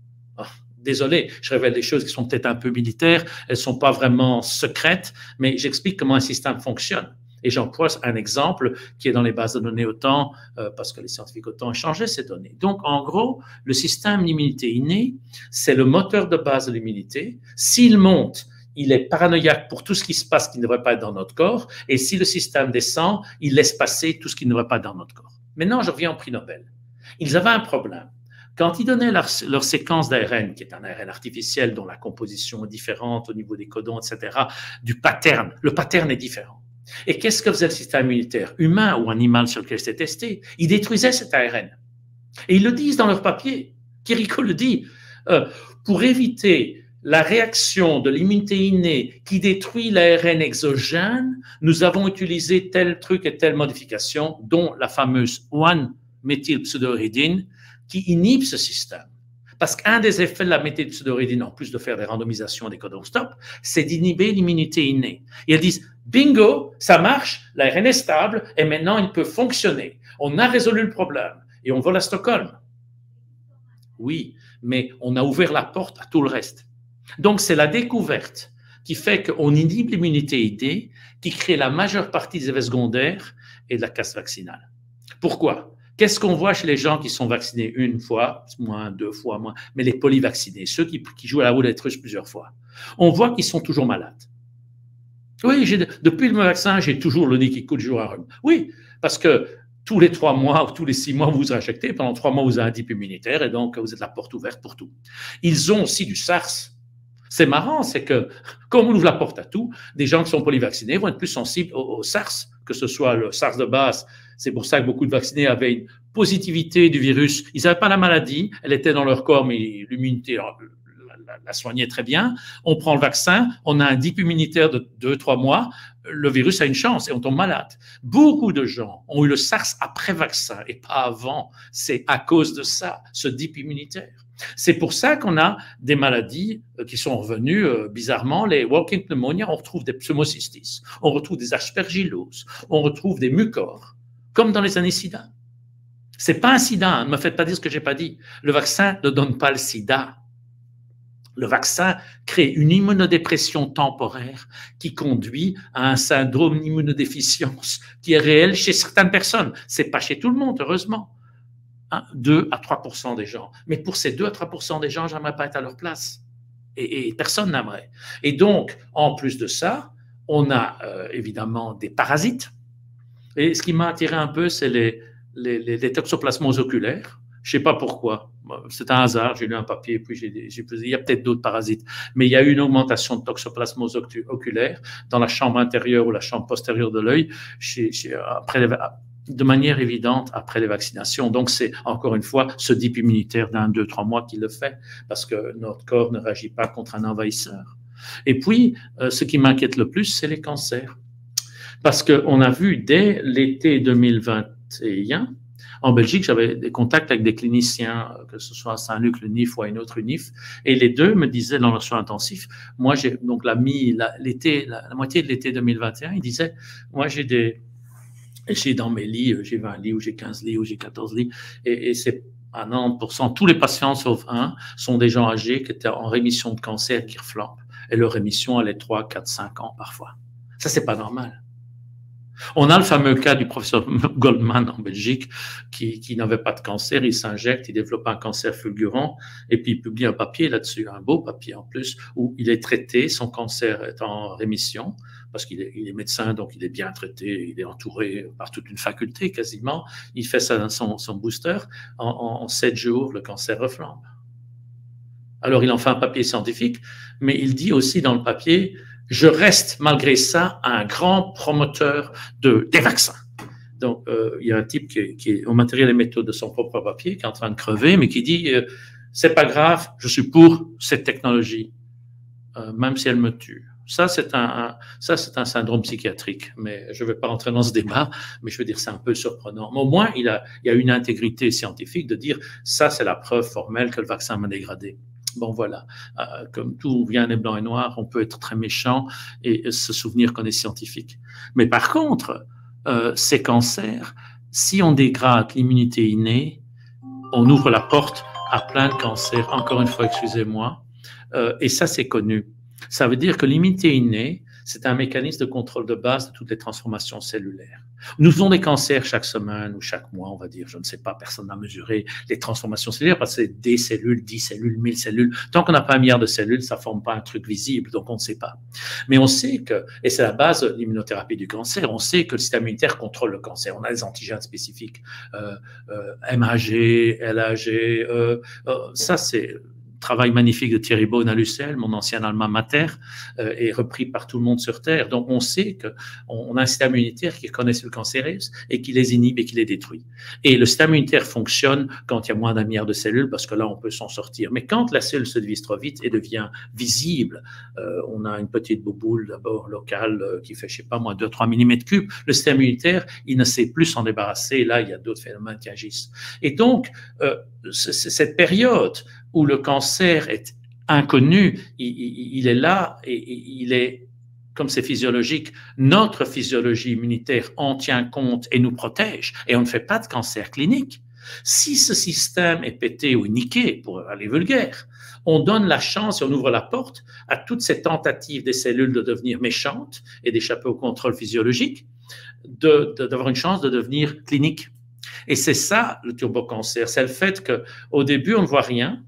Désolé, je révèle des choses qui sont peut-être un peu militaires, elles ne sont pas vraiment secrètes, mais j'explique comment un système fonctionne. Et j'emploie un exemple qui est dans les bases de données autant, parce que les scientifiques autant échangeaient ces données. Donc, en gros, le système d'immunité innée, c'est le moteur de base de l'immunité. S'il monte, il est paranoïaque pour tout ce qui se passe qui ne devrait pas être dans notre corps, et si le système descend, il laisse passer tout ce qui ne devrait pas être dans notre corps. Maintenant, je reviens au prix Nobel. Ils avaient un problème. Quand ils donnaient leur séquence d'ARN, qui est un ARN artificiel dont la composition est différente au niveau des codons, etc., du pattern, le pattern est différent. Et qu'est-ce que faisait le système immunitaire, humain ou animal sur lequel c'était testé? Ils détruisaient cet ARN. Et ils le disent dans leur papier. Chirico le dit. Pour éviter la réaction de l'immunité innée qui détruit l'ARN exogène, nous avons utilisé tel truc et telle modification, dont la fameuse 1-méthylpséudouridine, qui inhibe ce système. Parce qu'un des effets de la méthylpséudouridine, en plus de faire des randomisations des codons stop, c'est d'inhiber l'immunité innée. Et ils disent, bingo, ça marche, l'ARN est stable, et maintenant il peut fonctionner. On a résolu le problème, et on vole à Stockholm. Oui, mais on a ouvert la porte à tout le reste. Donc c'est la découverte qui fait qu'on inhibe l'immunité innée, qui crée la majeure partie des effets secondaires et de la casse vaccinale. Pourquoi ? Qu'est-ce qu'on voit chez les gens qui sont vaccinés 1 fois, moins, 2 fois, moins, mais les polyvaccinés, ceux qui jouent à la roulette russe plusieurs fois? On voit qu'ils sont toujours malades. Oui, depuis le vaccin, j'ai toujours le nez qui coule, toujours un rhume. Oui, parce que tous les 3 mois ou tous les 6 mois, vous vous injectez, pendant 3 mois, vous avez un type immunitaire et donc vous êtes la porte ouverte pour tout. Ils ont aussi du SARS. C'est marrant, c'est que, comme on ouvre la porte à tout, des gens qui sont polyvaccinés vont être plus sensibles au SARS, que ce soit le SARS de base. C'est pour ça que beaucoup de vaccinés avaient une positivité du virus. Ils n'avaient pas la maladie, elle était dans leur corps, mais l'immunité la soignait très bien. On prend le vaccin, on a un dip immunitaire de 2-3 mois, le virus a une chance et on tombe malade. Beaucoup de gens ont eu le SARS après vaccin et pas avant. C'est à cause de ça, ce dip immunitaire. C'est pour ça qu'on a des maladies qui sont revenues bizarrement. Les walking pneumonia, on retrouve des pneumocystis, on retrouve des aspergilloses, on retrouve des mucors, comme dans les années sida. C'est pas un sida, ne me faites pas dire ce que j'ai pas dit. Le vaccin ne donne pas le sida. Le vaccin crée une immunodépression temporaire qui conduit à un syndrome d'immunodéficience qui est réel chez certaines personnes. C'est pas chez tout le monde, heureusement. 2 à 3% des gens. Mais pour ces 2 à 3% des gens, j'aimerais pas être à leur place. Et personne n'aimerait. Et donc, en plus de ça, on a évidemment des parasites. Et ce qui m'a attiré un peu, c'est les toxoplasmoses oculaires. Je ne sais pas pourquoi. C'est un hasard. J'ai lu un papier, puis il y a peut-être d'autres parasites. Mais il y a eu une augmentation de toxoplasmose oculaire dans la chambre intérieure ou la chambre postérieure de l'œil de manière évidente après les vaccinations. Donc, c'est encore une fois ce dip immunitaire d'1, 2, 3 mois qui le fait parce que notre corps ne réagit pas contre un envahisseur. Et puis, ce qui m'inquiète le plus, c'est les cancers. Parce qu'on a vu dès l'été 2021, en Belgique, j'avais des contacts avec des cliniciens, que ce soit à Saint-Luc, le NIF ou à une autre UNIF, et les deux me disaient dans leur soin intensif, moi j'ai donc la moitié de l'été 2021, ils disaient, moi j'ai dans mes lits, j'ai 20 lits, ou j'ai 15 lits, ou j'ai 14 lits, et c'est à 90%, tous les patients, sauf un, sont des gens âgés qui étaient en rémission de cancer qui reflampent. Et leur rémission, elle est 3, 4, 5 ans parfois. Ça, c'est pas normal. On a le fameux cas du professeur Goldman en Belgique qui n'avait pas de cancer, il s'injecte, il développe un cancer fulgurant et puis il publie un papier là-dessus, un beau papier en plus, où il est traité, son cancer est en rémission parce qu'il est médecin, donc il est bien traité, il est entouré par toute une faculté quasiment, il fait son booster, en 7 jours, le cancer reflambe. Alors il en fait un papier scientifique, mais il dit aussi dans le papier, je reste malgré ça un grand promoteur des vaccins. Donc, il y a un type qui est au matériel et méthodes de son propre papier, qui est en train de crever, mais qui dit c'est pas grave, je suis pour cette technologie, même si elle me tue. Ça, c'est un syndrome psychiatrique, mais je ne vais pas rentrer dans ce débat, mais je veux dire, c'est un peu surprenant. Mais au moins, il y a une intégrité scientifique de dire ça, c'est la preuve formelle que le vaccin m'a dégradé. Bon, voilà. Comme tout vient des blancs et noirs, on peut être très méchant et se souvenir qu'on est scientifique. Mais par contre, ces cancers, si on dégrade l'immunité innée, on ouvre la porte à plein de cancers. Encore une fois, excusez-moi. Et ça, c'est connu. Ça veut dire que l'immunité innée, c'est un mécanisme de contrôle de base de toutes les transformations cellulaires. Nous faisons des cancers chaque semaine ou chaque mois, on va dire, je ne sais pas, personne n'a mesuré les transformations cellulaires parce que c'est des cellules, 10 cellules, 1000 cellules. Tant qu'on n'a pas 1 milliard de cellules, ça ne forme pas un truc visible, donc on ne sait pas. Mais on sait que, et c'est la base de l'immunothérapie du cancer, on sait que le système immunitaire contrôle le cancer. On a des antigènes spécifiques, MAG, LAG, ça c'est travail magnifique de Thierry Beaune à l'UCL, mon ancien alma mater, est repris par tout le monde sur Terre. Donc, on sait qu'on a un système immunitaire qui connaît le cancéreux et qui les inhibe et qui les détruit. Et le système immunitaire fonctionne quand il y a moins d'1 milliard de cellules, parce que là, on peut s'en sortir. Mais quand la cellule se divise trop vite et devient visible, on a une petite bouboule d'abord locale qui fait, je sais pas moi, 2-3 mm3, le système immunitaire, il ne sait plus s'en débarrasser. Et là, il y a d'autres phénomènes qui agissent. Et donc, cette période où le cancer est inconnu, il est là et il est, comme c'est physiologique, notre physiologie immunitaire en tient compte et nous protège et on ne fait pas de cancer clinique. Si ce système est pété ou niqué, pour aller vulgaire, on donne la chance et on ouvre la porte à toutes ces tentatives des cellules de devenir méchantes et d'échapper au contrôle physiologique, d'avoir une chance de devenir clinique. Et c'est ça le turbocancer, c'est le fait qu'au début on ne voit rien,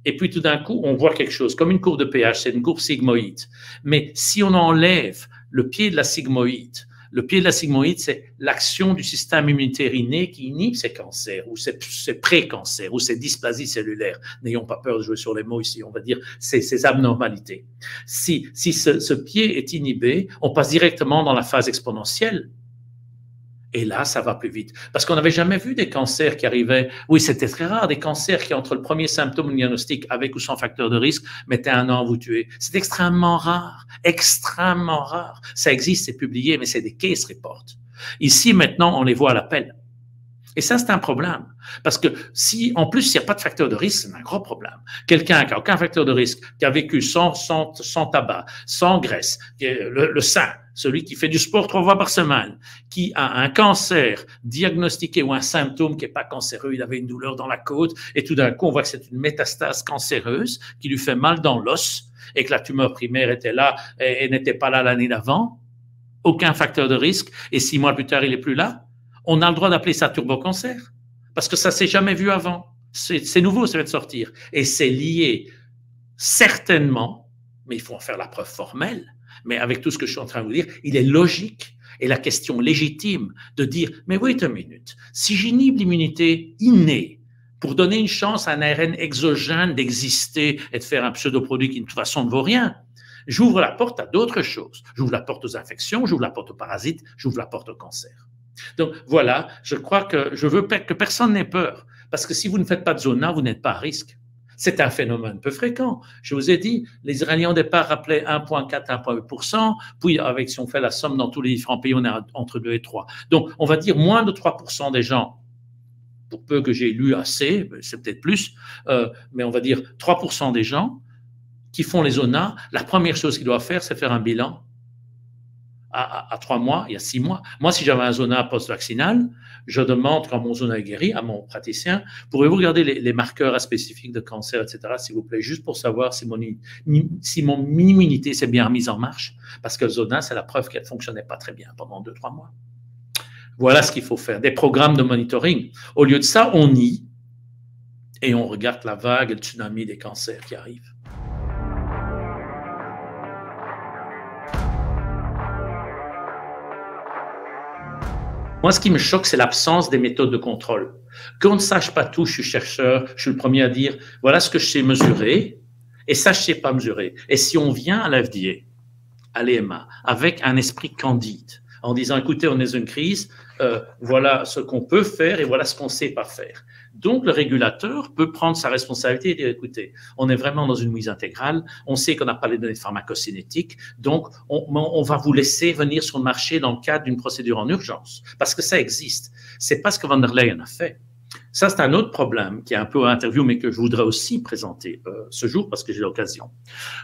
et puis tout d'un coup, on voit quelque chose, comme une courbe de pH, c'est une courbe sigmoïde. Mais si on enlève le pied de la sigmoïde, c'est l'action du système immunitaire inné qui inhibe ces cancers, ou ces pré-cancers, ou ces dysplasies cellulaires. N'ayons pas peur de jouer sur les mots ici, on va dire ces abnormalités. Si ce pied est inhibé, on passe directement dans la phase exponentielle. Et là, ça va plus vite. Parce qu'on n'avait jamais vu des cancers qui arrivaient, oui, c'était très rare, des cancers qui, entre le premier symptôme de diagnostic, avec ou sans facteur de risque, mettaient 1 an à vous tuer. C'est extrêmement rare, extrêmement rare. Ça existe, c'est publié, mais c'est des case reports. Ici, maintenant, on les voit à l'appel. Et ça, c'est un problème. Parce que si, en plus, il n'y a pas de facteur de risque, c'est un gros problème. Quelqu'un qui n'a aucun facteur de risque, qui a vécu sans tabac, sans graisse, le sain, celui qui fait du sport 3 fois par semaine, qui a un cancer diagnostiqué ou un symptôme qui n'est pas cancéreux, il avait une douleur dans la côte, et tout d'un coup, on voit que c'est une métastase cancéreuse qui lui fait mal dans l'os, et que la tumeur primaire était là et n'était pas là l'année d'avant, aucun facteur de risque, et 6 mois plus tard, il n'est plus là. On a le droit d'appeler ça turbocancer, parce que ça ne s'est jamais vu avant. C'est nouveau, ça vient de sortir. Et c'est lié certainement, mais il faut en faire la preuve formelle, mais avec tout ce que je suis en train de vous dire, il est logique et la question légitime de dire, mais wait a minute, si j'inhibe l'immunité innée pour donner une chance à un ARN exogène d'exister et de faire un pseudoproduit qui de toute façon ne vaut rien, j'ouvre la porte à d'autres choses. J'ouvre la porte aux infections, j'ouvre la porte aux parasites, j'ouvre la porte au cancer. Donc voilà, je crois que je veux que personne n'ait peur, parce que si vous ne faites pas de zona, vous n'êtes pas à risque. C'est un phénomène peu fréquent. Je vous ai dit, les Israéliens au départ rappelaient 1,4, 1,8%, puis avec, si on fait la somme dans tous les différents pays, on est entre 2 et 3. Donc on va dire moins de 3% des gens, pour peu que j'ai lu assez, c'est peut-être plus, mais on va dire 3% des gens qui font les zonas, la première chose qu'ils doivent faire, c'est faire un bilan à 3 mois, il y a 6 mois. Moi, si j'avais un zona post-vaccinal, je demande, quand mon zona est guéri, à mon praticien, pourrez-vous regarder les marqueurs spécifiques de cancer, etc., s'il vous plaît, juste pour savoir si mon immunité s'est bien remise en marche, parce que le zona, c'est la preuve qu'elle ne fonctionnait pas très bien pendant 2-3 mois. Voilà ce qu'il faut faire, des programmes de monitoring. Au lieu de ça, on nie et on regarde la vague et le tsunami des cancers qui arrivent. Moi, ce qui me choque, c'est l'absence des méthodes de contrôle. Qu'on ne sache pas tout, je suis chercheur, je suis le premier à dire, voilà ce que je sais mesurer, et ça, je ne sais pas mesurer. Et si on vient à l'FDA, à l'EMA, avec un esprit candide, en disant, écoutez, on est dans une crise, voilà ce qu'on peut faire et voilà ce qu'on ne sait pas faire. Donc, le régulateur peut prendre sa responsabilité et dire, écoutez, on est vraiment dans une mise intégrale, on sait qu'on n'a pas les données de pharmacocinétique, donc on va vous laisser venir sur le marché dans le cadre d'une procédure en urgence, parce que ça existe. C'est pas ce que Van der Leyen a fait. Ça, c'est un autre problème qui est un peu à interview, mais que je voudrais aussi présenter ce jour parce que j'ai l'occasion.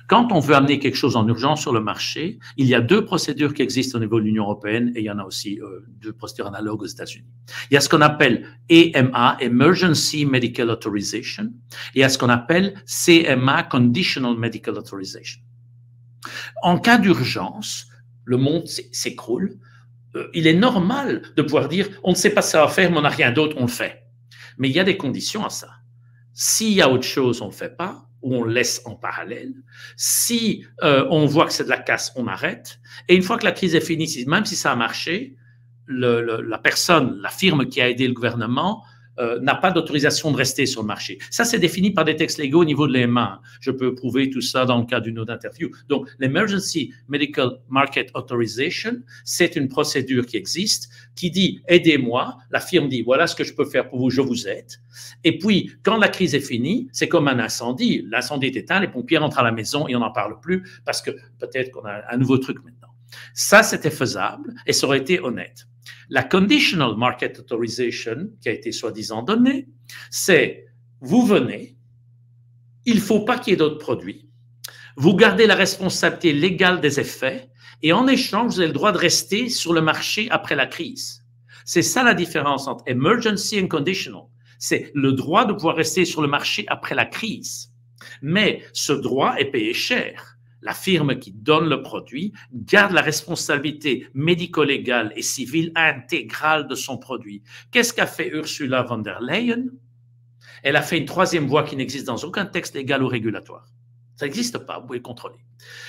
Quand on veut amener quelque chose en urgence sur le marché, il y a 2 procédures qui existent au niveau de l'Union européenne et il y en a aussi 2 procédures analogues aux États-Unis. Il y a ce qu'on appelle EMA, Emergency Medical Authorization, et il y a ce qu'on appelle CMA, Conditional Medical Authorization. En cas d'urgence, le monde s'écroule. Il est normal de pouvoir dire, on ne sait pas ça à faire, mais on n'a rien d'autre, on le fait. Mais il y a des conditions à ça. S'il y a autre chose, on ne le fait pas, ou on le laisse en parallèle. Si on voit que c'est de la casse, on arrête. Et une fois que la crise est finie, même si ça a marché, la personne, la firme qui a aidé le gouvernement, n'a pas d'autorisation de rester sur le marché. Ça, c'est défini par des textes légaux au niveau de l'EMA. Je peux prouver tout ça dans le cas d'une autre interview. Donc, l'Emergency Medical Market Authorization, c'est une procédure qui existe, qui dit « aidez-moi ». La firme dit « voilà ce que je peux faire pour vous, je vous aide ». Et puis, quand la crise est finie, c'est comme un incendie. L'incendie est éteint, les pompiers rentrent à la maison et on n'en parle plus parce que peut-être qu'on a un nouveau truc maintenant. Ça, c'était faisable et ça aurait été honnête. La Conditional Market Authorization, qui a été soi-disant donnée, c'est vous venez, il ne faut pas qu'il y ait d'autres produits, vous gardez la responsabilité légale des effets et en échange, vous avez le droit de rester sur le marché après la crise. C'est ça la différence entre emergency and conditional. C'est le droit de pouvoir rester sur le marché après la crise. Mais ce droit est payé cher. La firme qui donne le produit garde la responsabilité médico-légale et civile intégrale de son produit. Qu'est-ce qu'a fait Ursula von der Leyen? Elle a fait une 3e voie qui n'existe dans aucun texte légal ou régulatoire. Ça n'existe pas, vous pouvez le contrôler.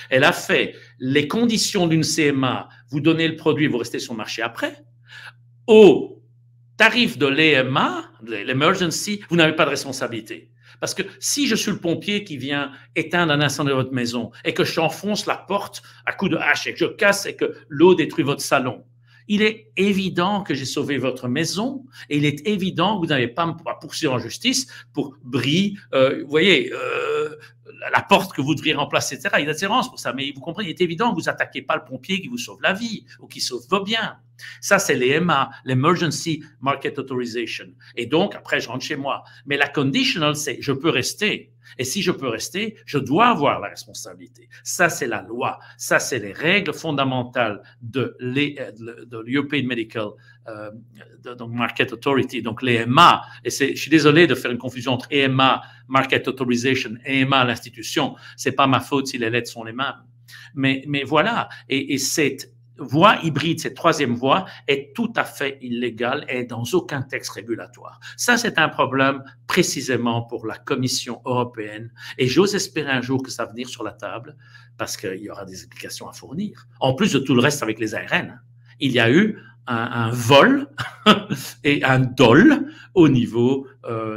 Elle a fait les conditions d'une CMA, vous donnez le produit, vous restez sur le marché après. Au tarif de l'EMA, l'emergency, vous n'avez pas de responsabilité. Parce que si je suis le pompier qui vient éteindre un incendie de votre maison et que j'enfonce la porte à coups de hache et que je casse et que l'eau détruit votre salon, il est évident que j'ai sauvé votre maison et il est évident que vous n'avez pas à me poursuivre en justice pour bris, vous voyez, la porte que vous devriez remplacer, etc. Il y a des assurances pour ça, mais vous comprenez, il est évident que vous n'attaquez pas le pompier qui vous sauve la vie ou qui sauve vos biens. Ça, c'est les EMA, l'Emergency Market Authorization. Et donc, après, je rentre chez moi. Mais la conditional, c'est je peux rester. Et si je peux rester, je dois avoir la responsabilité. Ça, c'est la loi. Ça, c'est les règles fondamentales de l'European Medical donc Market Authority, donc l'EMA. Et je suis désolé de faire une confusion entre EMA, Market Authorization, et EMA, l'institution. C'est pas ma faute si les lettres sont les mêmes. Mais voilà. Et cette voie hybride, cette troisième voie, est tout à fait illégale et dans aucun texte régulatoire. Ça, c'est un problème précisément pour la Commission européenne et j'ose espérer un jour que ça va venir sur la table parce qu'il y aura des explications à fournir. En plus de tout le reste avec les ARN, il y a eu un vol et un dol au niveau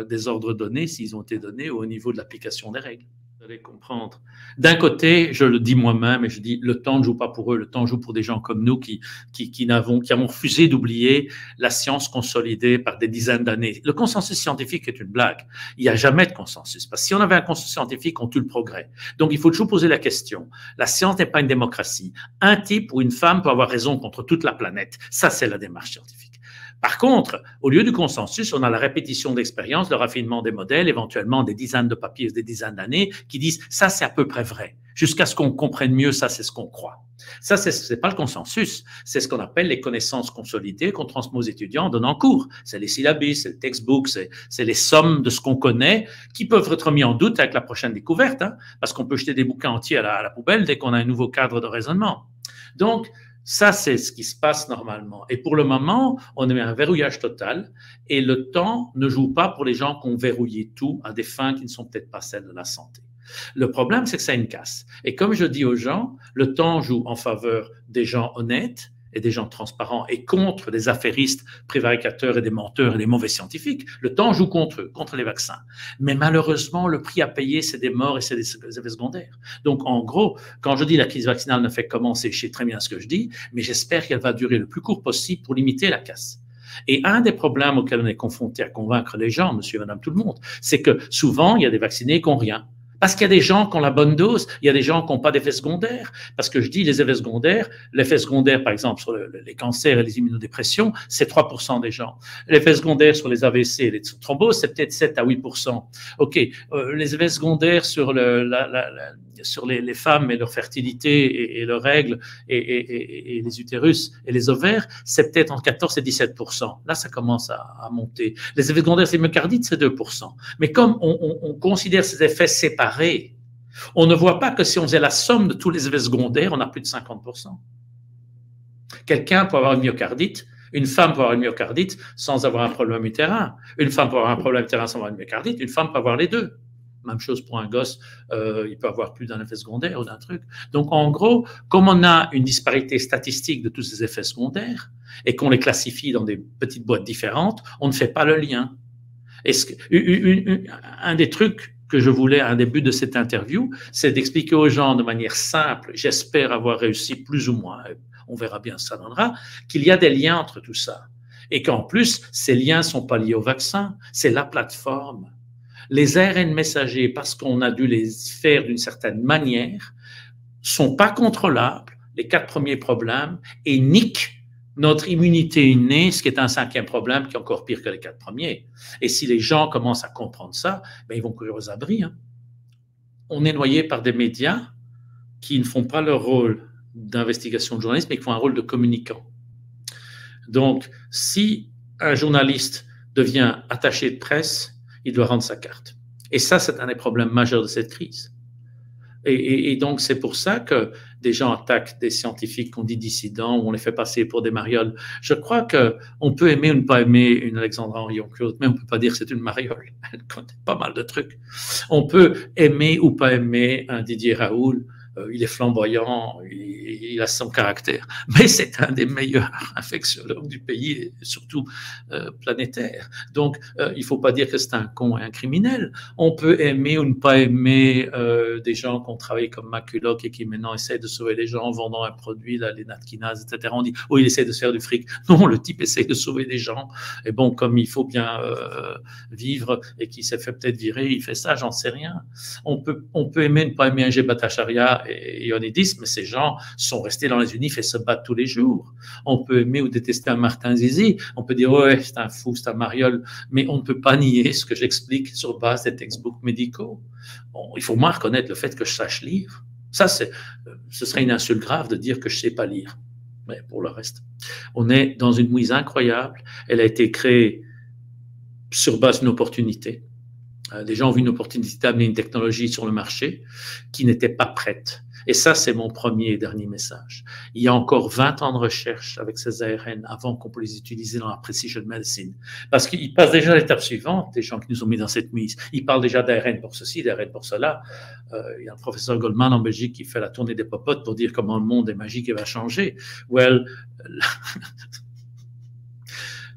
des ordres donnés, s'ils ont été donnés, ou au niveau de l'application des règles. Vous allez comprendre. D'un côté, je le dis moi-même et je dis le temps ne joue pas pour eux, le temps joue pour des gens comme nous qui avons refusé d'oublier la science consolidée par des dizaines d'années. Le consensus scientifique est une blague. Il n'y a jamais de consensus. Parce que si on avait un consensus scientifique, on tue le progrès. Donc, il faut toujours poser la question. La science n'est pas une démocratie. Un type ou une femme peut avoir raison contre toute la planète. Ça, c'est la démarche scientifique. Par contre, au lieu du consensus, on a la répétition d'expériences, le raffinement des modèles, éventuellement des dizaines de papiers, des dizaines d'années, qui disent ça, c'est à peu près vrai. Jusqu'à ce qu'on comprenne mieux, ça, c'est ce qu'on croit. Ça, c'est pas le consensus. C'est ce qu'on appelle les connaissances consolidées qu'on transmet aux étudiants en donnant cours. C'est les syllabus, c'est le textbook, c'est les sommes de ce qu'on connaît qui peuvent être mis en doute avec la prochaine découverte, hein, parce qu'on peut jeter des bouquins entiers à la poubelle dès qu'on a un nouveau cadre de raisonnement. Donc, ça, c'est ce qui se passe normalement. Et pour le moment, on a un verrouillage total et le temps ne joue pas pour les gens qui ont verrouillé tout à des fins qui ne sont peut-être pas celles de la santé. Le problème, c'est que ça a une casse. Et comme je dis aux gens, le temps joue en faveur des gens honnêtes et des gens transparents et contre des affairistes, prévaricateurs et des menteurs et des mauvais scientifiques. Le temps joue contre eux, contre les vaccins. Mais malheureusement, le prix à payer, c'est des morts et c'est des effets secondaires. Donc, en gros, quand je dis la crise vaccinale ne fait que commencer, je sais très bien ce que je dis, mais j'espère qu'elle va durer le plus court possible pour limiter la casse. Et un des problèmes auxquels on est confronté à convaincre les gens, monsieur et madame tout le monde, c'est que souvent, il y a des vaccinés qui n'ont rien. Parce qu'il y a des gens qui ont la bonne dose, il y a des gens qui n'ont pas d'effets secondaires. Parce que je dis les effets secondaires, l'effet secondaire, par exemple, sur les cancers et les immunodépressions, c'est 3% des gens. L'effet secondaire sur les AVC et les thromboses, c'est peut-être 7 à 8%. OK. Les effets secondaires sur sur les femmes et leur fertilité et leurs règles et les utérus et les ovaires, c'est peut-être entre 14 et 17%. Là, ça commence à monter. Les effets secondaires sur les myocardites, c'est 2%. Mais comme on considère ces effets séparés, on ne voit pas que si on faisait la somme de tous les effets secondaires, on a plus de 50%. Quelqu'un peut avoir une myocardite, une femme peut avoir une myocardite sans avoir un problème utérin. Une femme peut avoir un problème utérin sans avoir une myocardite, une femme peut avoir les deux. Même chose pour un gosse, il peut avoir plus d'un effet secondaire ou d'un truc. Donc, en gros, comme on a une disparité statistique de tous ces effets secondaires et qu'on les classifie dans des petites boîtes différentes, on ne fait pas le lien. Un des trucs que je voulais à un début de cette interview, c'est d'expliquer aux gens de manière simple, j'espère avoir réussi plus ou moins, on verra bien ce que ça donnera, qu'il y a des liens entre tout ça. Et qu'en plus, ces liens ne sont pas liés au vaccin, c'est la plateforme. Les ARN messagers, parce qu'on a dû les faire d'une certaine manière, sont pas contrôlables, les 4 premiers problèmes, et niquent notre immunité innée, ce qui est un 5e problème qui est encore pire que les 4 premiers. Et si les gens commencent à comprendre ça, ben ils vont courir aux abris. Hein. On est noyé par des médias qui ne font pas leur rôle d'investigation de journaliste, mais qui font un rôle de communicant. Donc, si un journaliste devient attaché de presse, il doit rendre sa carte. Et ça, c'est un des problèmes majeurs de cette crise. Et donc, c'est pour ça que des gens attaquent des scientifiques qu'on dit dissidents, ou on les fait passer pour des marioles. Je crois qu'on peut aimer ou ne pas aimer une Alexandra Henrion-Claude, mais on ne peut pas dire que c'est une mariole. Elle connaît pas mal de trucs. On peut aimer ou pas aimer un Didier Raoult, il est flamboyant, il a son caractère. Mais c'est un des meilleurs infectiologues du pays, et surtout planétaire. Donc, il ne faut pas dire que c'est un con et un criminel. On peut aimer ou ne pas aimer des gens qui ont travaillé comme Maculoc et qui maintenant essaient de sauver les gens en vendant un produit, là, les natkinase, etc. On dit, oh, il essaie de se faire du fric. Non, le type essaie de sauver des gens. Et bon, comme il faut bien vivre et qu'il s'est fait peut-être virer, il fait ça, j'en sais rien. On peut aimer, ne pas aimer un Bhattacharya et Ioannidis, mais ces gens sont restés dans les unifs et se battent tous les jours. On peut aimer ou détester un Martin Zizi, on peut dire ouais, c'est un fou, c'est un mariole, mais on ne peut pas nier ce que j'explique sur base des textbooks médicaux. Bon, il faut moins reconnaître le fait que je sache lire. Ça, ce serait une insulte grave de dire que je ne sais pas lire. Mais pour le reste, on est dans une mouise incroyable. Elle a été créée sur base d'une opportunité. Les gens ont vu une opportunité d'amener une technologie sur le marché qui n'était pas prête. Et ça, c'est mon premier et dernier message. Il y a encore 20 ans de recherche avec ces ARN avant qu'on peut les utiliser dans la precision medicine. Parce qu'ils passent déjà à l'étape suivante, les gens qui nous ont mis dans cette mise. Ils parlent déjà d'ARN pour ceci, d'ARN pour cela. Il y a un professeur Goldman en Belgique qui fait la tournée des popotes pour dire comment le monde est magique et va changer. Well,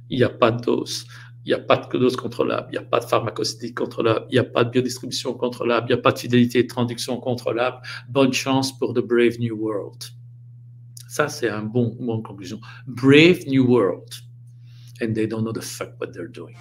il n'y a pas de dose. Il n'y a pas de dose contrôlable, il n'y a pas de pharmacocétique contrôlable, il n'y a pas de biodistribution contrôlable, il n'y a pas de fidélité de traduction contrôlable. Bonne chance pour the brave new world. Ça, c'est un bon conclusion. Brave new world. And they don't know the fuck what they're doing.